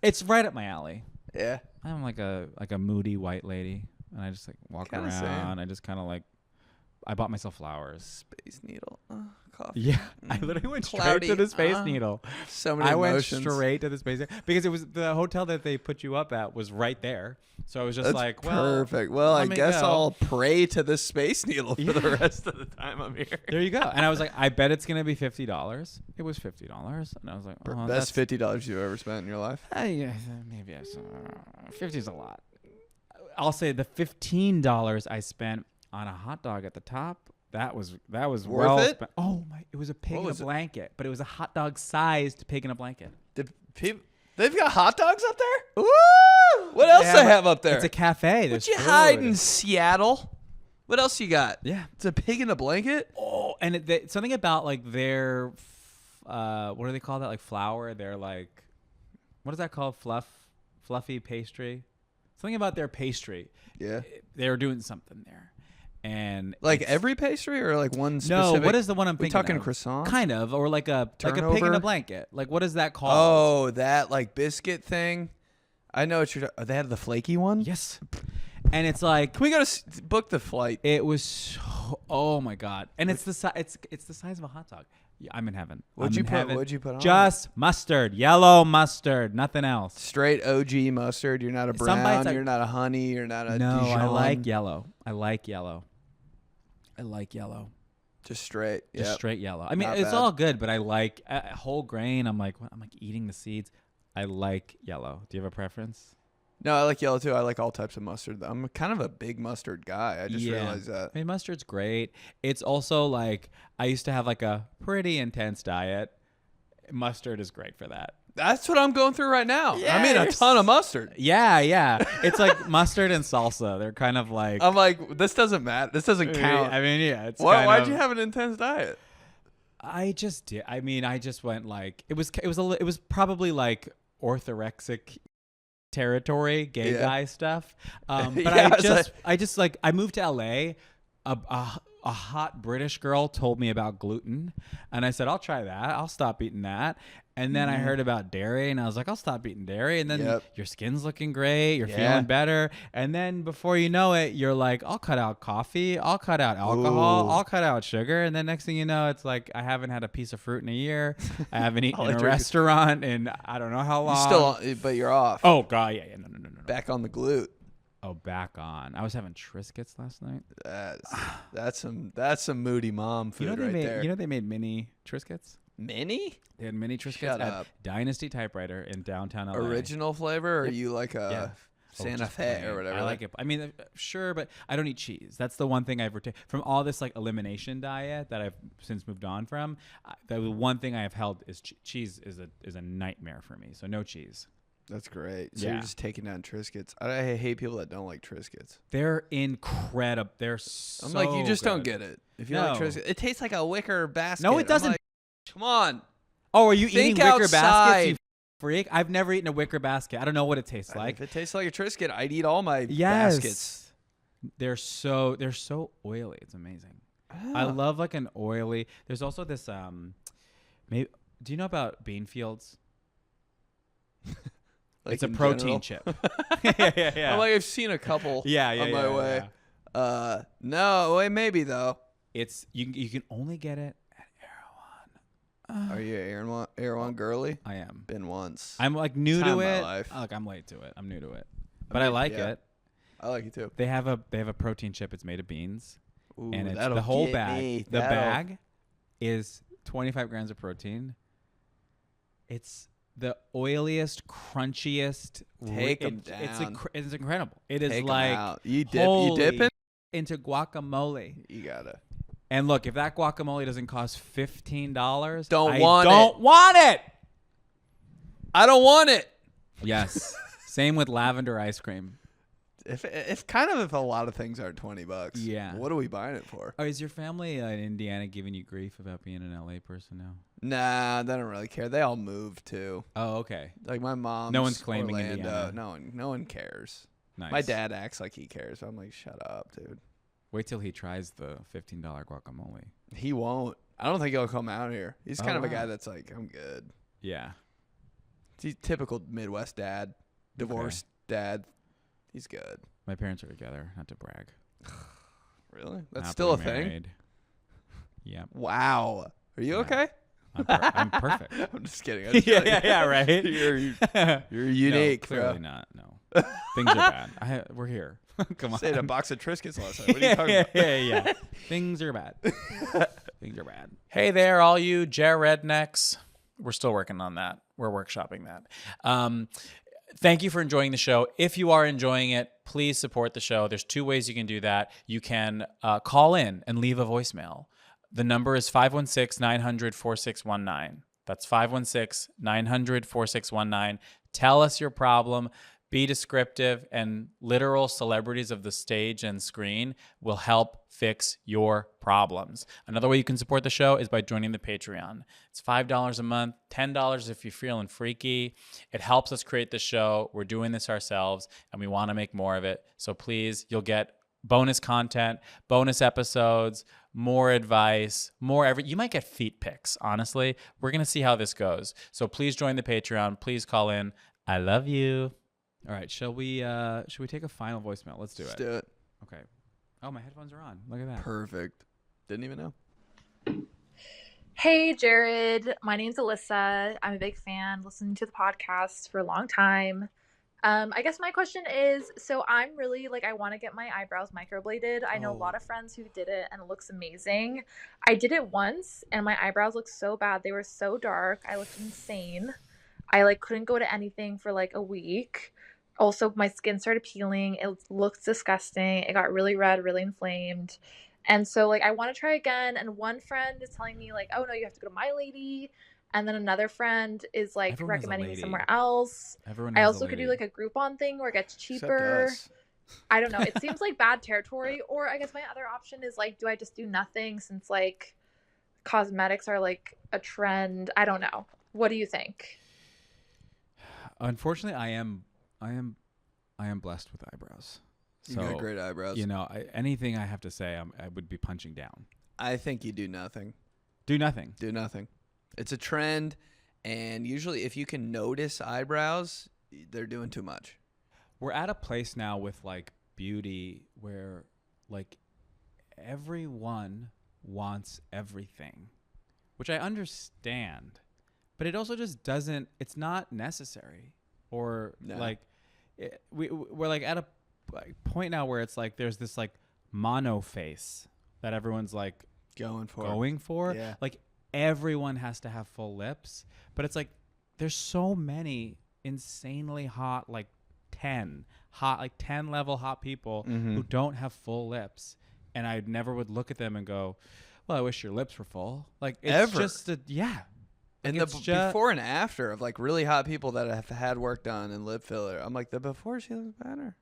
B: It's right up my alley.
A: Yeah.
B: I'm like a moody white lady, and I just like walk
A: Kinda
B: around.
A: same.
B: I just kind of like. I bought myself flowers.
A: Space Needle. Coffee.
B: Yeah, I literally went
A: Cloudy.
B: straight to the Space Needle.
A: So many
B: I went
A: emotions.
B: straight to the Space Needle because it was the hotel that they put you up at was right there. So I was just
A: That's
B: like, well,
A: perfect. Well, I
B: let me
A: guess
B: go.
A: I'll pray to the Space Needle for the
B: Yeah.
A: rest of the time I'm here.
B: There you go. And I was like, I bet it's gonna be $50. It was $50, and I was like, oh,
A: Best $50 you've ever spent in your life.
B: yeah, maybe 50 is a lot. I'll say the $15 I spent on a hot dog at the top. That was
A: Worth
B: well
A: it?
B: spent. Oh my! It was a pig in a blanket, but it was a hot dog sized pig in a blanket.
A: They've got hot dogs up there? Woo! What else they have up there?
B: It's a cafe.
A: What
B: There's
A: you
B: food.
A: hide in Seattle? What else you got?
B: Yeah.
A: It's a pig in a blanket?
B: Oh, and something about like their, what do they call that? Like flour. They're like, what is that called? Fluffy pastry. Something about their pastry.
A: Yeah.
B: They're doing something there. And
A: Like every pastry or like one specific?
B: no, what is the one I'm
A: We
B: thinking
A: talking
B: of?
A: croissant?
B: Kind of, or like a pig in
A: Turnover?
B: a blanket. Like what is that called?
A: Oh, that like biscuit thing? I know what you're they had the flaky one?
B: Yes. And it's like
A: Can we go to book the flight?
B: it was so, oh my god. And it's the size of a hot dog. Yeah, I'm in heaven.
A: What'd you put on?
B: Just mustard, yellow mustard, nothing else.
A: Straight OG mustard. You're not a
B: Some bites
A: brown.
B: I-
A: You're not a honey. You're not a
B: No,
A: Dijon.
B: I like yellow. I like yellow.
A: Just straight.
B: Just
A: Yep.
B: straight yellow. I mean,
A: Not
B: it's
A: bad.
B: all good, but I like whole grain. I'm like eating the seeds. I like yellow. Do you have a preference?
A: No, I like yellow too. I like all types of mustard. I'm kind of a big mustard guy. I just realized that.
B: I mean, mustard's great. It's also like I used to have like a pretty intense diet. Mustard is great for that.
A: That's what I'm going through right now.
B: Yeah,
A: I mean, a
B: you're
A: ton of mustard.
B: Yeah. It's like mustard and salsa. They're kind of like.
A: I'm like, this doesn't matter. This doesn't count.
B: I mean, yeah. It's
A: Why'd you have an intense diet?
B: I just did. I mean, I just went like it was probably like orthorexic territory, gay guy stuff. But
A: Yeah,
B: I moved to LA. A hot British girl told me about gluten, and I said, I'll try that. I'll stop eating that. And then I heard about dairy, and I was like, I'll stop eating dairy. And then your skin's looking great. You're feeling better. And then before you know it, you're like, I'll cut out coffee. I'll cut out alcohol.
A: Ooh.
B: I'll cut out sugar. And then next thing you know, it's like I haven't had a piece of fruit in a year. I haven't eaten
A: All I
B: in a
A: drink is-
B: restaurant in I don't know how long.
A: You still, but you're off.
B: Oh, God. Yeah. No.
A: Back on the glute.
B: Oh, back on. I was having Triscuits last night.
A: That's some moody mom food there.
B: You know they made mini Triscuits?
A: Mini?
B: They had mini Triscuits
A: Shut
B: at
A: up.
B: Dynasty Typewriter in downtown LA.
A: Original flavor, or you like a
B: Yeah.
A: Santa
B: just
A: Fe
B: plain.
A: or whatever?
B: I like it. I mean, sure, but I don't eat cheese. That's the one thing I've retained from all this like elimination diet that I've since moved on from. The one thing I have held is cheese is a nightmare for me. So no cheese.
A: That's great. So
B: Yeah.
A: you're just taking down Triscuits. I hate people that don't like Triscuits.
B: They're incredible. They're so
A: I'm like, you just don't
B: good.
A: get it. If you like
B: No.
A: Triscuits, it tastes like a wicker basket.
B: No, it
A: I'm
B: doesn't.
A: like, come on.
B: Oh, are you
A: Think
B: eating wicker baskets,
A: outside.
B: you freak? I've never eaten a wicker basket. I don't know what it tastes like.
A: If it tastes like a Triscuit, I'd eat all my
B: Yes.
A: baskets.
B: They're so oily. It's amazing. I love like an oily. There's also this maybe do you know about bean fields?
A: Like
B: It's a
A: in
B: protein
A: general.
B: chip. yeah.
A: I'm like, I've seen a couple
B: yeah,
A: on my way. No, wait, maybe though.
B: It's you can only get it at Erewhon.
A: Are you Aaron girly?
B: I am.
A: Been once.
B: I'm like new
A: Time
B: to
A: of my
B: it.
A: life.
B: Look, I'm late to it. I'm new to it, but I like
A: yeah.
B: it.
A: I like it too.
B: They have a protein chip. It's made of beans,
A: Ooh,
B: and it's
A: that'll
B: the whole
A: get
B: bag.
A: me.
B: The
A: That'll-
B: bag is 25 grams of protein. It's the oiliest, crunchiest.
A: Take 'em down.
B: It's incredible. It is
A: Take 'em
B: like
A: out. You dip
B: holy
A: it
B: into guacamole.
A: You gotta.
B: And look, if that guacamole doesn't cost $15,
A: Don't
B: I
A: want
B: don't
A: it.
B: want it.
A: I don't want it.
B: Yes. Same with lavender ice cream.
A: If a lot of things are $20.
B: Yeah.
A: What are we buying it for?
B: Oh, is your family in Indiana giving you grief about being an LA person now?
A: Nah, they don't really care. They all moved too.
B: Oh, okay.
A: Like my mom.
B: No one's claiming
A: Orlando.
B: Indiana.
A: No one cares.
B: Nice.
A: My dad acts like he cares. I'm like, shut up, dude.
B: Wait till he tries the $15 guacamole.
A: He won't. I don't think he'll come out here. He's kind of a
B: wow.
A: guy that's like, I'm good.
B: Yeah.
A: He's typical Midwest dad, divorced dad. He's good.
B: My parents are together, not to brag.
A: Really? That's
B: Happily
A: still a thing?
B: married. Yeah.
A: Wow. Are you
B: Yeah.
A: okay?
B: I'm perfect.
A: I'm just kidding. I'm just kidding.
B: right.
A: You're unique,
B: no, clearly
A: bro.
B: not. No. Things are bad. We're here. Come on.
A: Stayed a box of Triscuits last night. What are you talking about?
B: yeah. Things are bad. Things are bad.
E: Hey there, all you rednecks. We're still working on that. We're workshopping that. Thank you for enjoying the show. If you are enjoying it, please support the show. There's two ways you can do that. You can call in and leave a voicemail. The number is 516-900-4619. That's 516-900-4619. Tell us your problem. Be descriptive, and literal celebrities of the stage and screen will help fix your problems. Another way you can support the show is by joining the Patreon. It's $5 a month, $10 if you're feeling freaky. It helps us create the show. We're doing this ourselves, and we want to make more of it. So please, you'll get bonus content, bonus episodes, more advice, you might get feet pics, honestly. We're going to see how this goes. So please join the Patreon. Please call in. I love you.
B: All right. Should we take a final voicemail? Let's do
A: Let's
B: it.
A: do it.
B: Okay. Oh, my headphones are on. Look at that.
A: Perfect. Didn't even know.
F: Hey, Jared. My name's Alyssa. I'm a big fan, listening to the podcast for a long time. I guess my question is, so I'm really I want to get my eyebrows microbladed. I know a lot of friends who did it and it looks amazing. I did it once and my eyebrows looked so bad. They were so dark. I looked insane. I couldn't go to anything for a week. Also, my skin started peeling. It looks disgusting. It got really red, really inflamed. And so, I want to try again. And one friend is telling me, oh, no, you have to go to My Lady. And then another friend is,
B: Everyone has a
F: recommending me
B: lady.
F: somewhere else.
B: Everyone
F: I
B: has
F: also
B: a
F: could do,
B: lady.
F: a Groupon thing where it gets
A: Except
F: cheaper.
A: us.
F: I don't know. It seems like bad territory. Or I guess my other option is, do I just do nothing since, cosmetics are, a trend? I don't know. What do you think?
B: Unfortunately, I am blessed with eyebrows.
A: You got great eyebrows.
B: Anything I have to say, I would be punching down.
A: I think you do nothing.
B: Do nothing.
A: Do nothing. It's a trend, and usually if you can notice eyebrows, they're doing too much.
B: We're at a place now with beauty where everyone wants everything, which I understand, but it also just doesn't. It's not necessary, or
A: No.
B: we're at a point now where it's there's this mono face that everyone's
A: Going for.
B: going for.
A: Yeah.
B: Everyone has to have full lips, but it's there's so many insanely hot 10 level hot people who don't have full lips, and I never would look at them and go, well, I wish your lips were full. It's
A: Ever.
B: just yeah.
A: And the before and after of really hot people that have had work done and lip filler, I'm the before she looks better.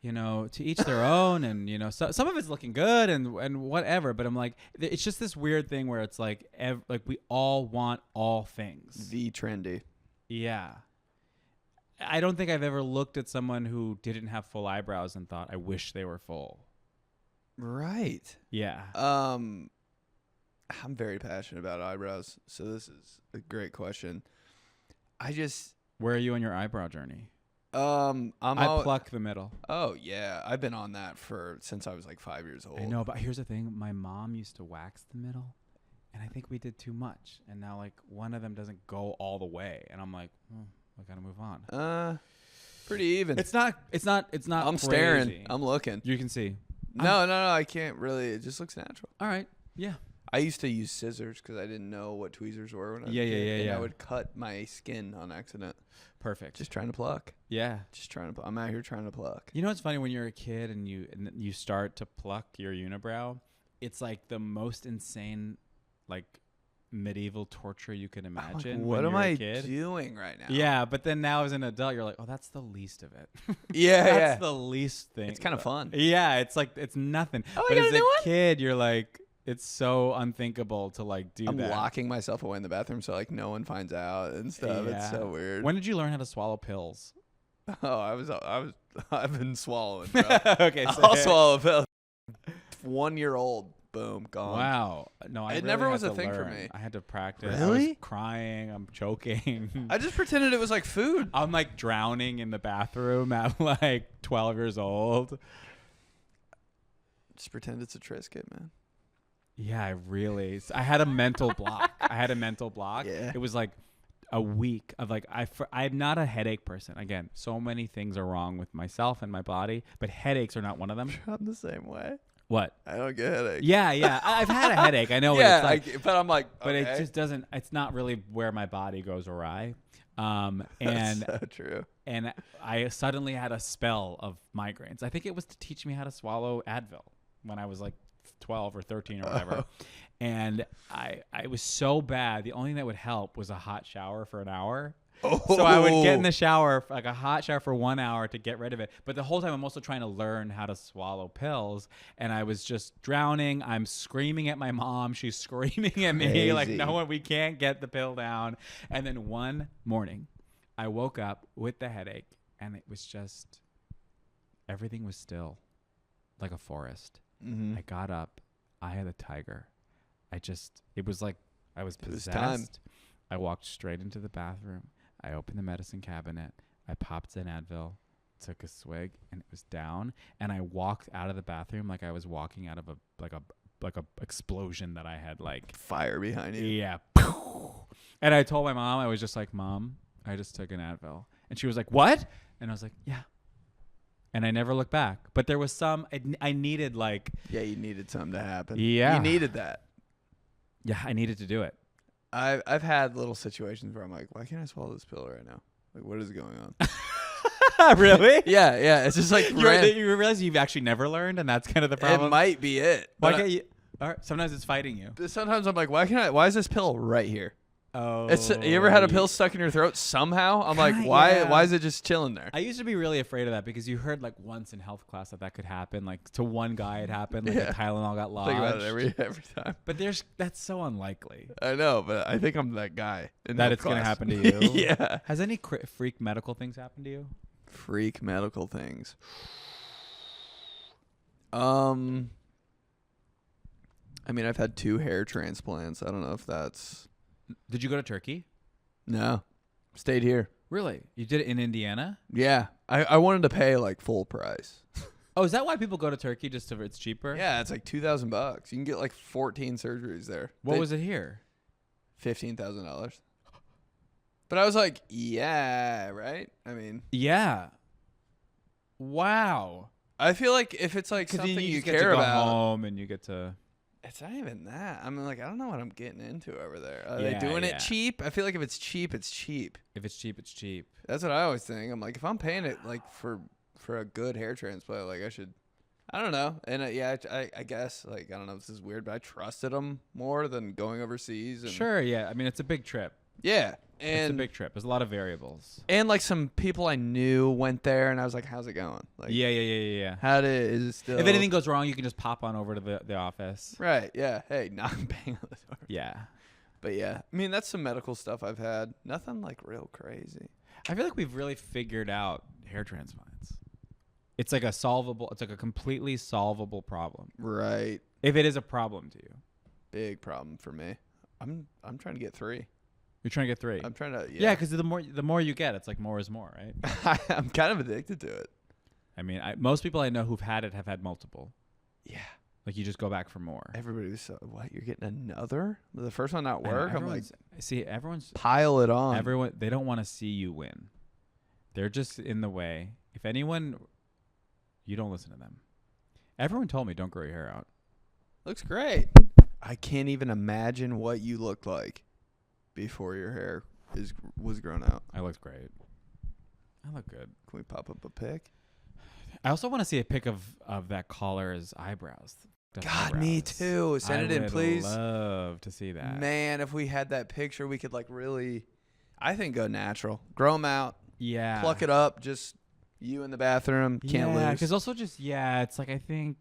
B: To each their own, and some of it's looking good and whatever, but I'm it's just this weird thing where it's we all want all things.
A: The trendy.
B: Yeah. I don't think I've ever looked at someone who didn't have full eyebrows and thought, I wish they were full.
A: Right.
B: Yeah.
A: I'm very passionate about eyebrows, so this is a great question.
B: Where are you on your eyebrow journey?
A: I
B: pluck the middle.
A: Oh yeah, I've been on that since I was 5 years old.
B: I know, but here's the thing. My mom used to wax the middle, and I think we did too much. And now like one of them doesn't go all the way, and I'm like, I gotta move on.
A: Pretty even.
B: It's not.
A: I'm
B: crazy.
A: staring. I'm looking.
B: You can see.
A: No, I can't really. It just looks natural.
B: All right. Yeah.
A: I used to use scissors because I didn't know what tweezers were when I was a
B: Yeah,
A: kid, and
B: yeah.
A: I would cut my skin on accident.
B: Perfect.
A: Just trying to pluck.
B: Yeah.
A: I'm out here trying to pluck.
B: You know what's funny when you're a kid and you start to pluck your unibrow? It's like the most insane, like medieval torture you can imagine.
A: What
B: when
A: am
B: you're
A: I
B: a kid.
A: doing right now?
B: Yeah, but then now as an adult, you're like, oh, that's the least of it.
A: That's
B: the least thing.
A: It's kind of fun.
B: Yeah, it's like it's nothing.
A: Oh,
B: but
A: I got
B: as
A: a new one?
B: kid, you're like, it's so unthinkable to like do
A: I'm
B: that.
A: locking myself away in the bathroom so like no one finds out and stuff. It's so weird.
B: When did you learn how to swallow pills?
A: Oh, I've been swallowing. Bro.
B: Okay,
A: I'll swallow a pill. 1 year old. Boom, gone.
B: Wow. No,
A: It never was a thing for me.
B: I had to practice. I
A: Really?
B: was crying. I'm choking.
A: I just pretended it was like food.
B: I'm like drowning in the bathroom at like 12 years old.
A: Just pretend it's a Triscuit, man.
B: Yeah, I had a mental block.
A: Yeah.
B: It was like a week of like, I'm not a headache person. Again, so many things are wrong with myself and my body, but headaches are not one of them.
A: I'm the same way.
B: What?
A: I don't get headaches.
B: Yeah. I've had a headache. I know what
A: Yeah,
B: it's like.
A: but I'm like,
B: But
A: okay.
B: it just doesn't, it's not really where my body goes awry. And
A: That's so true.
B: and I suddenly had a spell of migraines. I think it was to teach me how to swallow Advil when I was like 12 or 13 or whatever. And I was so bad. The only thing that would help was a hot shower for an hour. So I would get in the shower, like a hot shower for 1 hour to get rid of it. But the whole time I'm also trying to learn how to swallow pills. And I was just drowning. I'm screaming at my mom. She's screaming at me.
A: Crazy.
B: Like, no one, we can't get the pill down. And then one morning I woke up with the headache and it was just, everything was still like a forest.
A: Mm-hmm.
B: I got up. I had a tiger. It was like I was
A: It was
B: possessed.
A: time.
B: I walked straight into the bathroom. I opened the medicine cabinet. I popped an Advil, took a swig, and it was down. And I walked out of the bathroom like I was walking out of a explosion that I had like.
A: Fire behind you.
B: Yeah. And I told my mom, I was just like, Mom, I just took an Advil. And she was like, what? And I was like, yeah. And I never looked back. But there was some, I needed like.
A: Yeah, you needed something to happen.
B: Yeah.
A: You needed that.
B: Yeah, I needed to do it.
A: I've had little situations where I'm like, why can't I swallow this pill right now? Like, what is going on?
B: Really?
A: Yeah. It's just like
B: You realize you've actually never learned, and that's kind of the problem.
A: it might be it.
B: Why
A: But
B: can't you? All right, sometimes it's fighting you.
A: sometimes I'm like, why is this pill right here?
B: Oh,
A: You ever had a pill stuck in your throat somehow? I'm like, why is it just chilling there?
B: I used to be really afraid of that because you heard like once in health class that could happen. Like to one guy it happened. Like
A: Yeah.
B: a Tylenol got lodged.
A: Think about it every time.
B: But that's so unlikely
A: I know, but I think I'm that guy. In
B: that
A: health
B: it's going to
A: class.
B: happen to you.
A: Yeah.
B: Has any freak medical things happened to you?
A: Freak medical things. I mean, I've had 2 hair transplants. I don't know if that's...
B: Did you go to Turkey?
A: No. Stayed here.
B: Really? You did it in Indiana?
A: Yeah. I wanted to pay like full price.
B: Oh, is that why people go to Turkey? Just so it's cheaper?
A: Yeah, it's like $2,000. You can get like 14 surgeries there.
B: What was it here?
A: $15,000. But I was like, yeah, right? I mean,
B: Yeah. Wow.
A: I feel like if it's like
B: Because
A: something
B: you
A: you
B: get to
A: care
B: go
A: about,
B: home and you get to.
A: it's not even that. I'm like, I don't know what I'm getting into over there. Are
B: Yeah,
A: they doing
B: yeah.
A: it cheap? I feel like if it's cheap, it's cheap.
B: If it's cheap, it's cheap.
A: That's what I always think. I'm like, if I'm paying it like for a good hair transplant, like I should. I don't know. And yeah, I guess like I don't know if this is weird, but I trusted them more than going overseas. And
B: Sure, yeah. I mean, it's a big trip.
A: Yeah,
B: It's a
A: and
B: big trip. There's a lot of variables.
A: and like some people I knew went there, and I was like, how's it going? Like,
B: Yeah.
A: is it still?
B: If anything goes wrong, you can just pop on over to the office.
A: Right. Yeah. Hey, not bang on the door.
B: Yeah.
A: But yeah, I mean that's some medical stuff I've had. Nothing like real crazy.
B: I feel like we've really figured out hair transplants. It's like a completely solvable problem.
A: Right.
B: If it is a problem to you.
A: Big problem for me. I'm trying to get 3.
B: You're trying to get 3.
A: I'm trying to.
B: Yeah, because the more you get, it's like more is more, right?
A: I'm kind of addicted to it.
B: I mean, most people I know who've had it have had multiple.
A: Yeah.
B: Like you just go back for more.
A: Everybody was so, what? You're getting another? The first one not
B: I know,
A: work? I'm like,
B: everyone's
A: pile it on.
B: everyone. They don't want to see you win. They're just in the way. If anyone, you don't listen to them. Everyone told me don't grow your hair out.
A: Looks great. I can't even imagine what you looked like before your hair was grown out.
B: I looked great. I look good.
A: Can we pop up a pic?
B: I also want to see a pic of that collar's eyebrows.
A: God, me too. Send it in, please.
B: I would love to see that.
A: Man, if we had that picture, we could like really, I think, go natural. Grow them out.
B: Yeah.
A: Pluck it up. Just you in the bathroom. Can't
B: Yeah,
A: lose.
B: because also just, it's like, I think,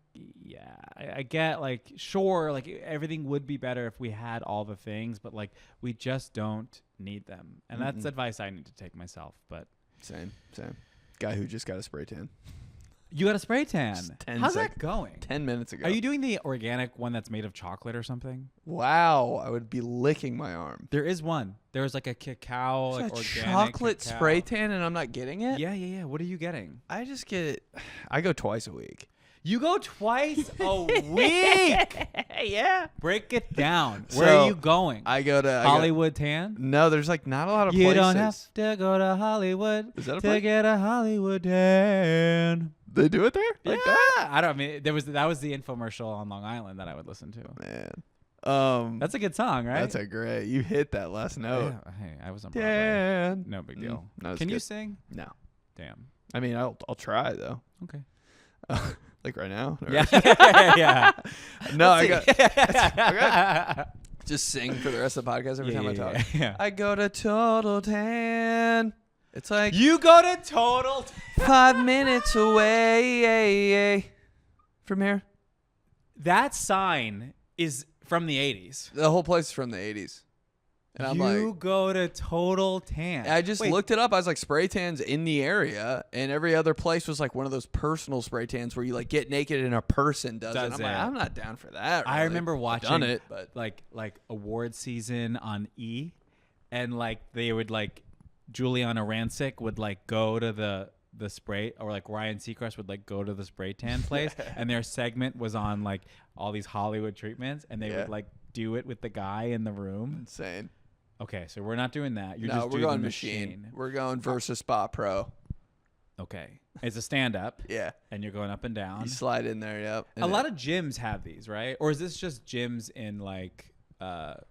B: I get like, sure, like everything would be better if we had all the things, but like we just don't need them. And that's advice I need to take myself. But
A: Same. Guy who just got a spray tan.
B: you got a spray tan.
A: Just 10
B: How's
A: seconds.
B: that going?
A: 10 minutes ago.
B: Are you doing the organic one that's made of chocolate or something?
A: Wow. I would be licking my arm.
B: There is one. There's like a cacao, like
A: It's a
B: organic
A: chocolate
B: cacao.
A: spray tan and I'm not getting it?
B: Yeah. What are you getting?
A: I just get I go twice a week.
B: You go twice a week.
A: Yeah.
B: Break it down. Where
A: So,
B: are you going?
A: I go to
B: Hollywood tan?
A: No, there's like not a lot of
B: You
A: places.
B: don't have to go to Hollywood
A: Is that a
B: to
A: place?
B: get a Hollywood tan.
A: They do it there? Like that?
B: I don't. I mean, that was the infomercial on Long Island that I would listen to.
A: Man.
B: That's a good song, right?
A: That's a great. You hit that last note.
B: Yeah. Hey, I was on Broadway.
A: Dan.
B: No big deal.
A: No, it's
B: Can you
A: good.
B: sing?
A: No.
B: Damn.
A: I mean, I'll try though.
B: Okay.
A: Like right now? Or-
B: Yeah. Yeah.
A: No, I
B: Let's
A: got
B: see.
A: just sing for the rest of the podcast every time I talk.
B: Yeah.
A: I go to Total Tan. It's like
B: You go to Total.
A: 5 minutes away from here.
B: That sign is from the 80s.
A: The whole place is from the 80s. And I'm
B: You
A: like,
B: go to Total Tan.
A: I just
B: Wait,
A: looked it up. I was like, spray tans in the area, and every other place was like one of those personal spray tans where you like get naked and a person does it.
B: Does
A: I'm
B: it.
A: like, I'm not down for that.
B: I
A: really.
B: remember
A: I've
B: watching
A: done it, but
B: like award season on E, and like they would like Juliana Rancic would like go to the spray, or like Ryan Seacrest would like go to the spray tan place, and their segment was on like all these Hollywood treatments, and they would like do it with the guy in the room.
A: insane.
B: Okay, so we're not doing that. You're
A: No,
B: just
A: we're
B: doing
A: going
B: the
A: machine. We're going versus Spa Pro.
B: Okay, it's a stand up,
A: Yeah,
B: and you're going up and down.
A: you slide in there. Yep.
B: A lot of gyms have these, right? Or is this just gyms in like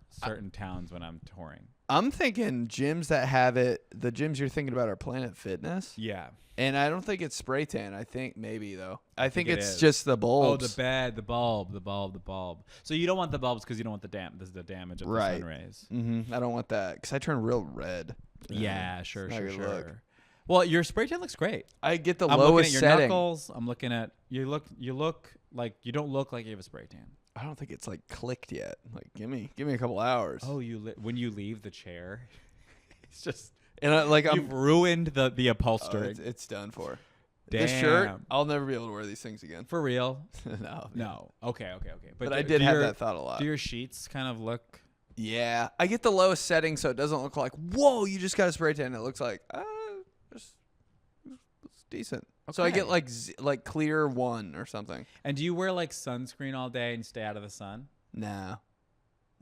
B: certain towns when I'm touring?
A: I'm thinking gyms that have it. The gyms you're thinking about are Planet Fitness,
B: Yeah.
A: and I don't think it's spray tan. I think maybe though. I think
B: it
A: it's
B: is.
A: just the
B: Oh,
A: bulbs.
B: the bulb. So you don't want the bulbs because you don't want the damage of the
A: Right.
B: sun rays.
A: I don't want that because I turn real red.
B: Yeah, sure.
A: not a good look.
B: Well, your spray tan looks great.
A: I get the
B: I'm looking
A: lowest
B: at your
A: setting.
B: knuckles. I'm looking at you look like you don't look like you have a spray tan.
A: I don't think it's like clicked yet. Like give me a couple hours.
B: Oh, when you leave the chair, it's just
A: and
B: you've ruined the upholstery.
A: it's done for.
B: Damn.
A: This shirt, I'll never be able to wear these things again.
B: For real?
A: No.
B: No. Okay.
A: But I did have that thought a lot.
B: Do your sheets kind of look?
A: Yeah, I get the lowest setting so it doesn't look like whoa, you just got a spray tan. It looks like it's decent. So I get
B: Okay.
A: like clear 1 or something.
B: And do you wear like sunscreen all day and stay out of the sun?
A: Nah,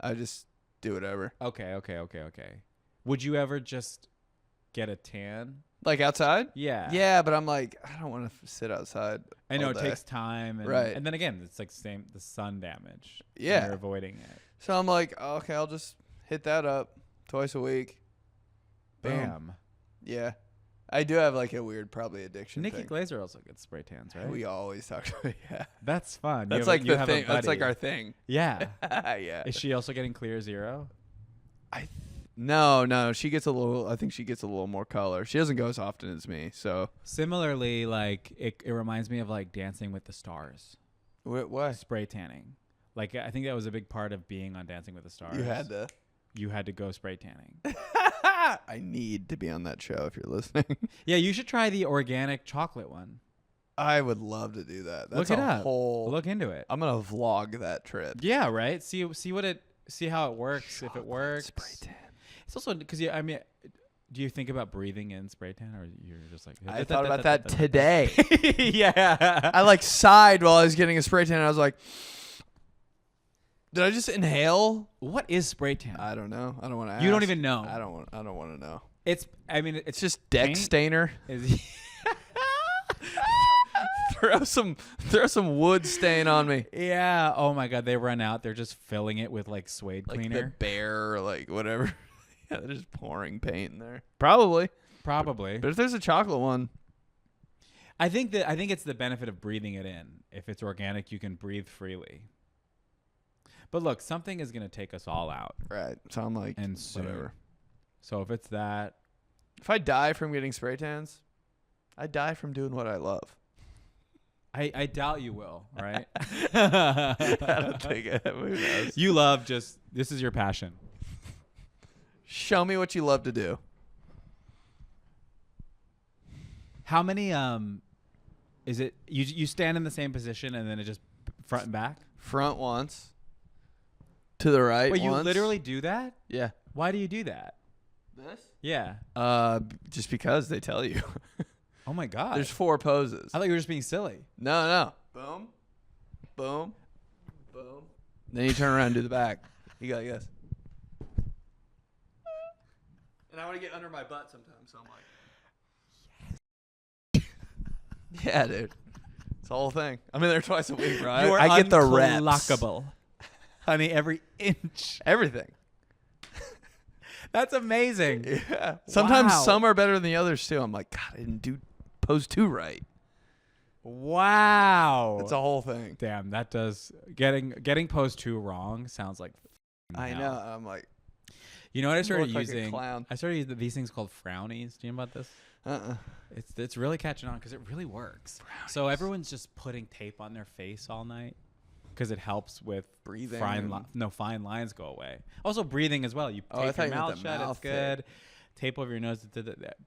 A: I just do whatever.
B: Okay. Would you ever just get a tan?
A: Like outside?
B: Yeah.
A: Yeah, but I'm like I don't want to sit outside.
B: I know
A: all
B: it
A: day.
B: takes time. And,
A: Right.
B: And then again, it's like the sun damage. and
A: Yeah.
B: you're avoiding it.
A: So I'm like, okay, I'll just hit that up twice a week. Boom.
B: Bam.
A: Yeah. I do have like a weird probably addiction
B: Nikki
A: thing.
B: Glazer also gets spray tans, right?
A: We always talk about yeah.
B: That's fun.
A: That's
B: You
A: like
B: have
A: the
B: a
A: thing. That's like
B: buddy.
A: our thing.
B: Yeah.
A: Yeah.
B: Is she also getting clear zero?
A: No, she gets a little I think she gets a little more color. She doesn't go as often as me. So
B: Similarly, like it reminds me of like Dancing with the Stars.
A: why?
B: Spray tanning. Like I think that was a big part of being on Dancing with the Stars.
A: You
B: had to go spray tanning.
A: I need to be on that show if you're listening.
B: Yeah, you should try the organic chocolate one.
A: I would love to do that. That's
B: Look it
A: a
B: up.
A: whole
B: Look into it.
A: I'm going to vlog that trip.
B: Yeah, right. See how it works. If it works,
A: Spray tan.
B: it's also because Do you think about breathing in spray tan, or you're just like?
A: I thought about that today.
B: Yeah.
A: I like sighed while I was getting a spray tan. And I was like, did I just inhale?
B: What is spray tan?
A: I don't know. I don't want to ask.
B: You don't even know.
A: I don't want to know.
B: It's. I mean,
A: It's just deck
B: paint.
A: stainer.
B: Is
A: throw some wood stain on me.
B: yeah. Oh my God. They run out. They're just filling it with like suede
A: Like the
B: cleaner.
A: bear or like whatever. Yeah, they're just pouring paint in there. Probably.
B: Probably.
A: But if there's a chocolate one,
B: I think it's the benefit of breathing it in. If it's organic, you can breathe freely. But look, something is going to take us all out.
A: right? So I'm like,
B: And soon.
A: whatever.
B: So if it's that,
A: If I die from getting spray tans, I die from doing what I love.
B: I doubt you will, right?
A: I don't think it. Who knows?
B: You love this is your passion.
A: Show me what you love to do.
B: How many is it you stand in the same position and then it just front and back?
A: Front once. To the right.
B: Wait, you
A: once.
B: literally do that?
A: Yeah.
B: Why do you do that?
A: This?
B: Yeah.
A: Just because they tell you.
B: Oh my God.
A: There's 4 poses.
B: I thought you were just being silly.
A: No. Boom. Boom. Boom. Then you turn around and do the back. You got this. And I want to get under my butt sometimes, so I'm like, yes. Yeah, dude. It's the whole thing. I'm in there twice a week, bro.
B: You are
A: I get the reps.
B: unclockable. Honey, every inch.
A: Everything.
B: That's amazing.
A: Yeah. Sometimes
B: Wow.
A: some are better than the others, too. I'm like, God, I didn't do pose 2 right.
B: Wow.
A: It's a whole thing.
B: Damn, that does getting pose 2 wrong sounds like
A: I
B: hell.
A: know. I'm like,
B: You know what I
A: You
B: started
A: look like a
B: using?
A: clown.
B: I started using these things called frownies. Do you know about this? It's really catching on because it really works. So everyone's just putting tape on their face all night because it helps with
A: Breathing
B: fine
A: and-
B: fine lines go away. Also breathing as well. You
A: Oh, I
B: tape
A: thought
B: your
A: you meant
B: mouth
A: the
B: shut.
A: mouth
B: It's good. Tape over your nose.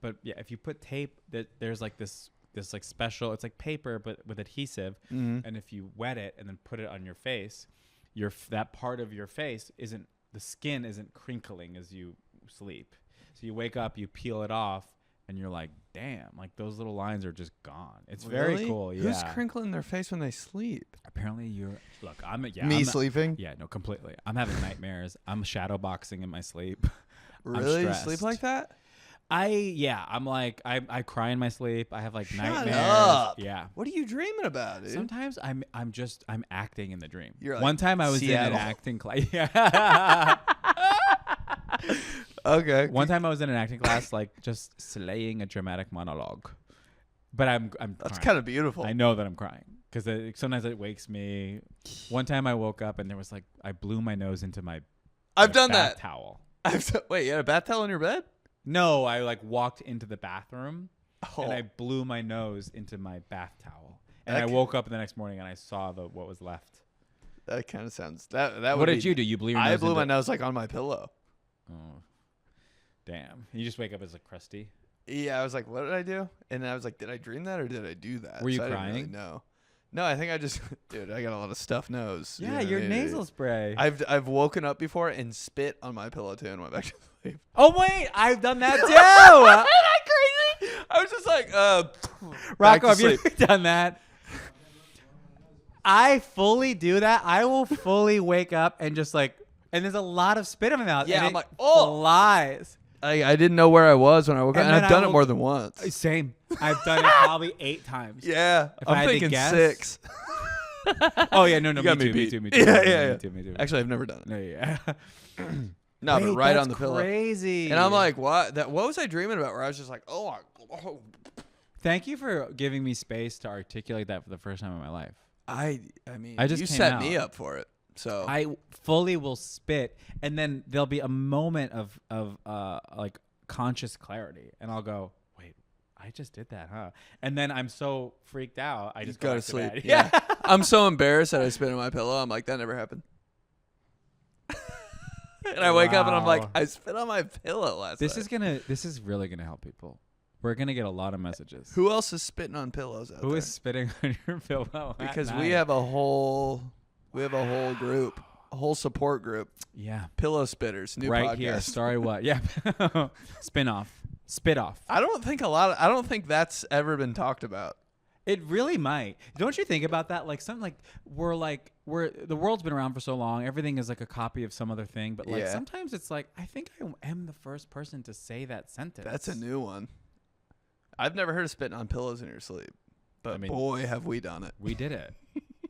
B: But yeah, if you put tape, there's like this like special. It's like paper but with adhesive.
A: Mm-hmm.
B: And if you wet it and then put it on your face, that part of your face the skin isn't crinkling as you sleep. So you wake up, you peel it off, and you're like, damn, like those little lines are just gone. It's very
A: Really?
B: cool. Yeah.
A: Who's crinkling their face when they sleep?
B: Apparently
A: Me sleeping?
B: Yeah, no, completely. I'm having nightmares. I'm shadow boxing in my sleep.
A: Really? You sleep
B: stressed.
A: like that?
B: I'm like, I cry in my sleep. I have like
A: Shut
B: nightmares.
A: up.
B: Yeah.
A: What are you dreaming about, dude?
B: Sometimes I'm acting in the dream.
A: You're like,
B: One time I was
A: Seattle.
B: in an acting class. Yeah.
A: Okay.
B: One time I was in an acting class, like just slaying a dramatic monologue. But I'm
A: That's
B: crying.
A: kind of beautiful.
B: I know that I'm crying because sometimes it wakes me. One time I woke up and there was like I blew my nose into my
A: I've done
B: bath
A: that.
B: towel.
A: Wait, you had a bath towel in your bed?
B: No, I like walked into the bathroom
A: Oh.
B: and I blew my nose into my bath towel. And
A: That
B: I
A: ca-
B: wook up the next morning and I saw what was left.
A: That kind of sounds. That
B: What
A: would
B: did
A: be-
B: you do? You blew your nose
A: I blew
B: into...
A: my nose like on my pillow.
B: Oh, damn! You just wake up as a crusty.
A: Yeah, I was like, what did I do? And then I was like, did I dream that or did I do that?
B: Were you
A: I didn't really
B: crying?
A: know. No, I think I just, dude, I got a lot of stuffed nose.
B: Yeah, your nasal spray.
A: I've woken up before and spit on my pillow too and went back to sleep.
B: Oh wait, I've done that too.
A: Isn't that crazy? I was just like, back
B: Rocco,
A: to
B: have you
A: sleep.
B: ever done that? I fully do that. I will fully wake up and just like, and there's a lot of spit in my mouth.
A: Yeah,
B: and
A: I'm
B: it
A: like, oh.
B: flies.
A: I didn't know where I was when I woke up.
B: And
A: And
B: then
A: I've done
B: I
A: it
B: woke-
A: more than once.
B: Same. I've done it probably 8 times.
A: Yeah,
B: If I had
A: I'm
B: to
A: thinking
B: guess-
A: 6.
B: Oh yeah, no,
A: You
B: me
A: got me
B: too, me
A: beat.
B: too, me too.
A: Yeah,
B: me
A: yeah,
B: too,
A: yeah.
B: Me too, me too.
A: Actually, I've never done it.
B: No, yeah.
A: No, but
B: Wait,
A: right on
B: that's
A: the pillow.
B: Crazy.
A: And I'm like, what? What was I dreaming about? Where I was just like, oh.
B: thank you for giving me space to articulate that for the first time in my life.
A: I mean,
B: I just
A: you
B: came
A: set
B: out.
A: me up for it. So
B: I fully will spit, and then there'll be a moment of like conscious clarity, and I'll go, wait, I just did that, huh? And then I'm so freaked out, I just
A: go to
B: back
A: sleep.
B: bed.
A: Yeah. I'm so embarrassed that I spit on my pillow. I'm like, that never happened. And I wake up and I'm like,
B: Wow.
A: I spit on my pillow last night.
B: This is really gonna help people. We're gonna get a lot of messages.
A: Who else is spitting on pillows out
B: Who
A: there?
B: is spitting on your pillow? at
A: Because we
B: night?
A: have a whole group, a whole support group.
B: Yeah.
A: Pillow Spitters, new
B: right
A: podcast.
B: here. Sorry, what? Yeah. Spin off. Spit off.
A: I don't think that's ever been talked about.
B: It really might. Don't you think about that? Like something like we're the world's been around for so long. Everything is like a copy of some other thing. But like
A: Yeah.
B: sometimes it's like I think I am the first person to say that sentence.
A: That's a new one. I've never heard of spitting on pillows in your sleep, but
B: I mean,
A: boy, have we done it.
B: We did it.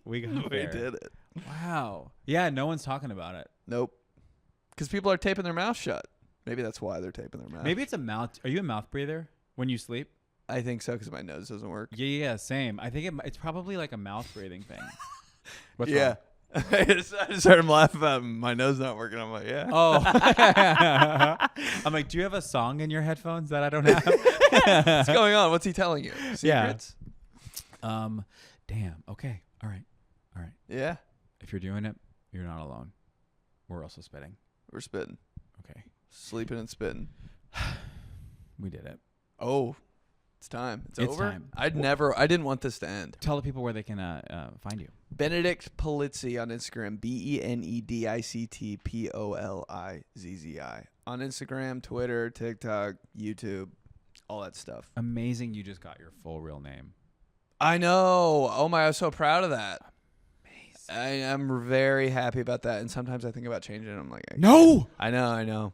B: We got
A: We
B: there.
A: did it.
B: Wow. Yeah. No one's talking about it.
A: Nope. Because people are taping their mouth shut. Maybe that's why they're taping their mouth.
B: Maybe it's a mouth. Are you a mouth breather when you sleep?
A: I think so because my nose doesn't work.
B: Yeah. Same. I think it's probably like a mouth breathing thing. What's
A: Yeah.
B: wrong?
A: I just heard him laugh about my nose not working. I'm like, yeah.
B: Oh. I'm like, do you have a song in your headphones that I don't have?
A: What's going on? What's he telling you? Secrets?
B: Damn. Okay. All right.
A: Yeah.
B: If you're doing it, you're not alone. We're also spitting.
A: We're spitting.
B: Okay.
A: Sleeping and spitting.
B: We did it.
A: Oh, it's time. It's over?
B: time.
A: I didn't want this to end.
B: Tell the people where they can find you.
A: Benedict Polizzi on Instagram. BenedictPolizzi on Instagram, Twitter, TikTok, YouTube, all that stuff.
B: Amazing. You just got your full real name.
A: I know. Oh my, I was so proud of that. I am very happy about that. And sometimes I think about changing it. I'm like,
B: No.
A: I know.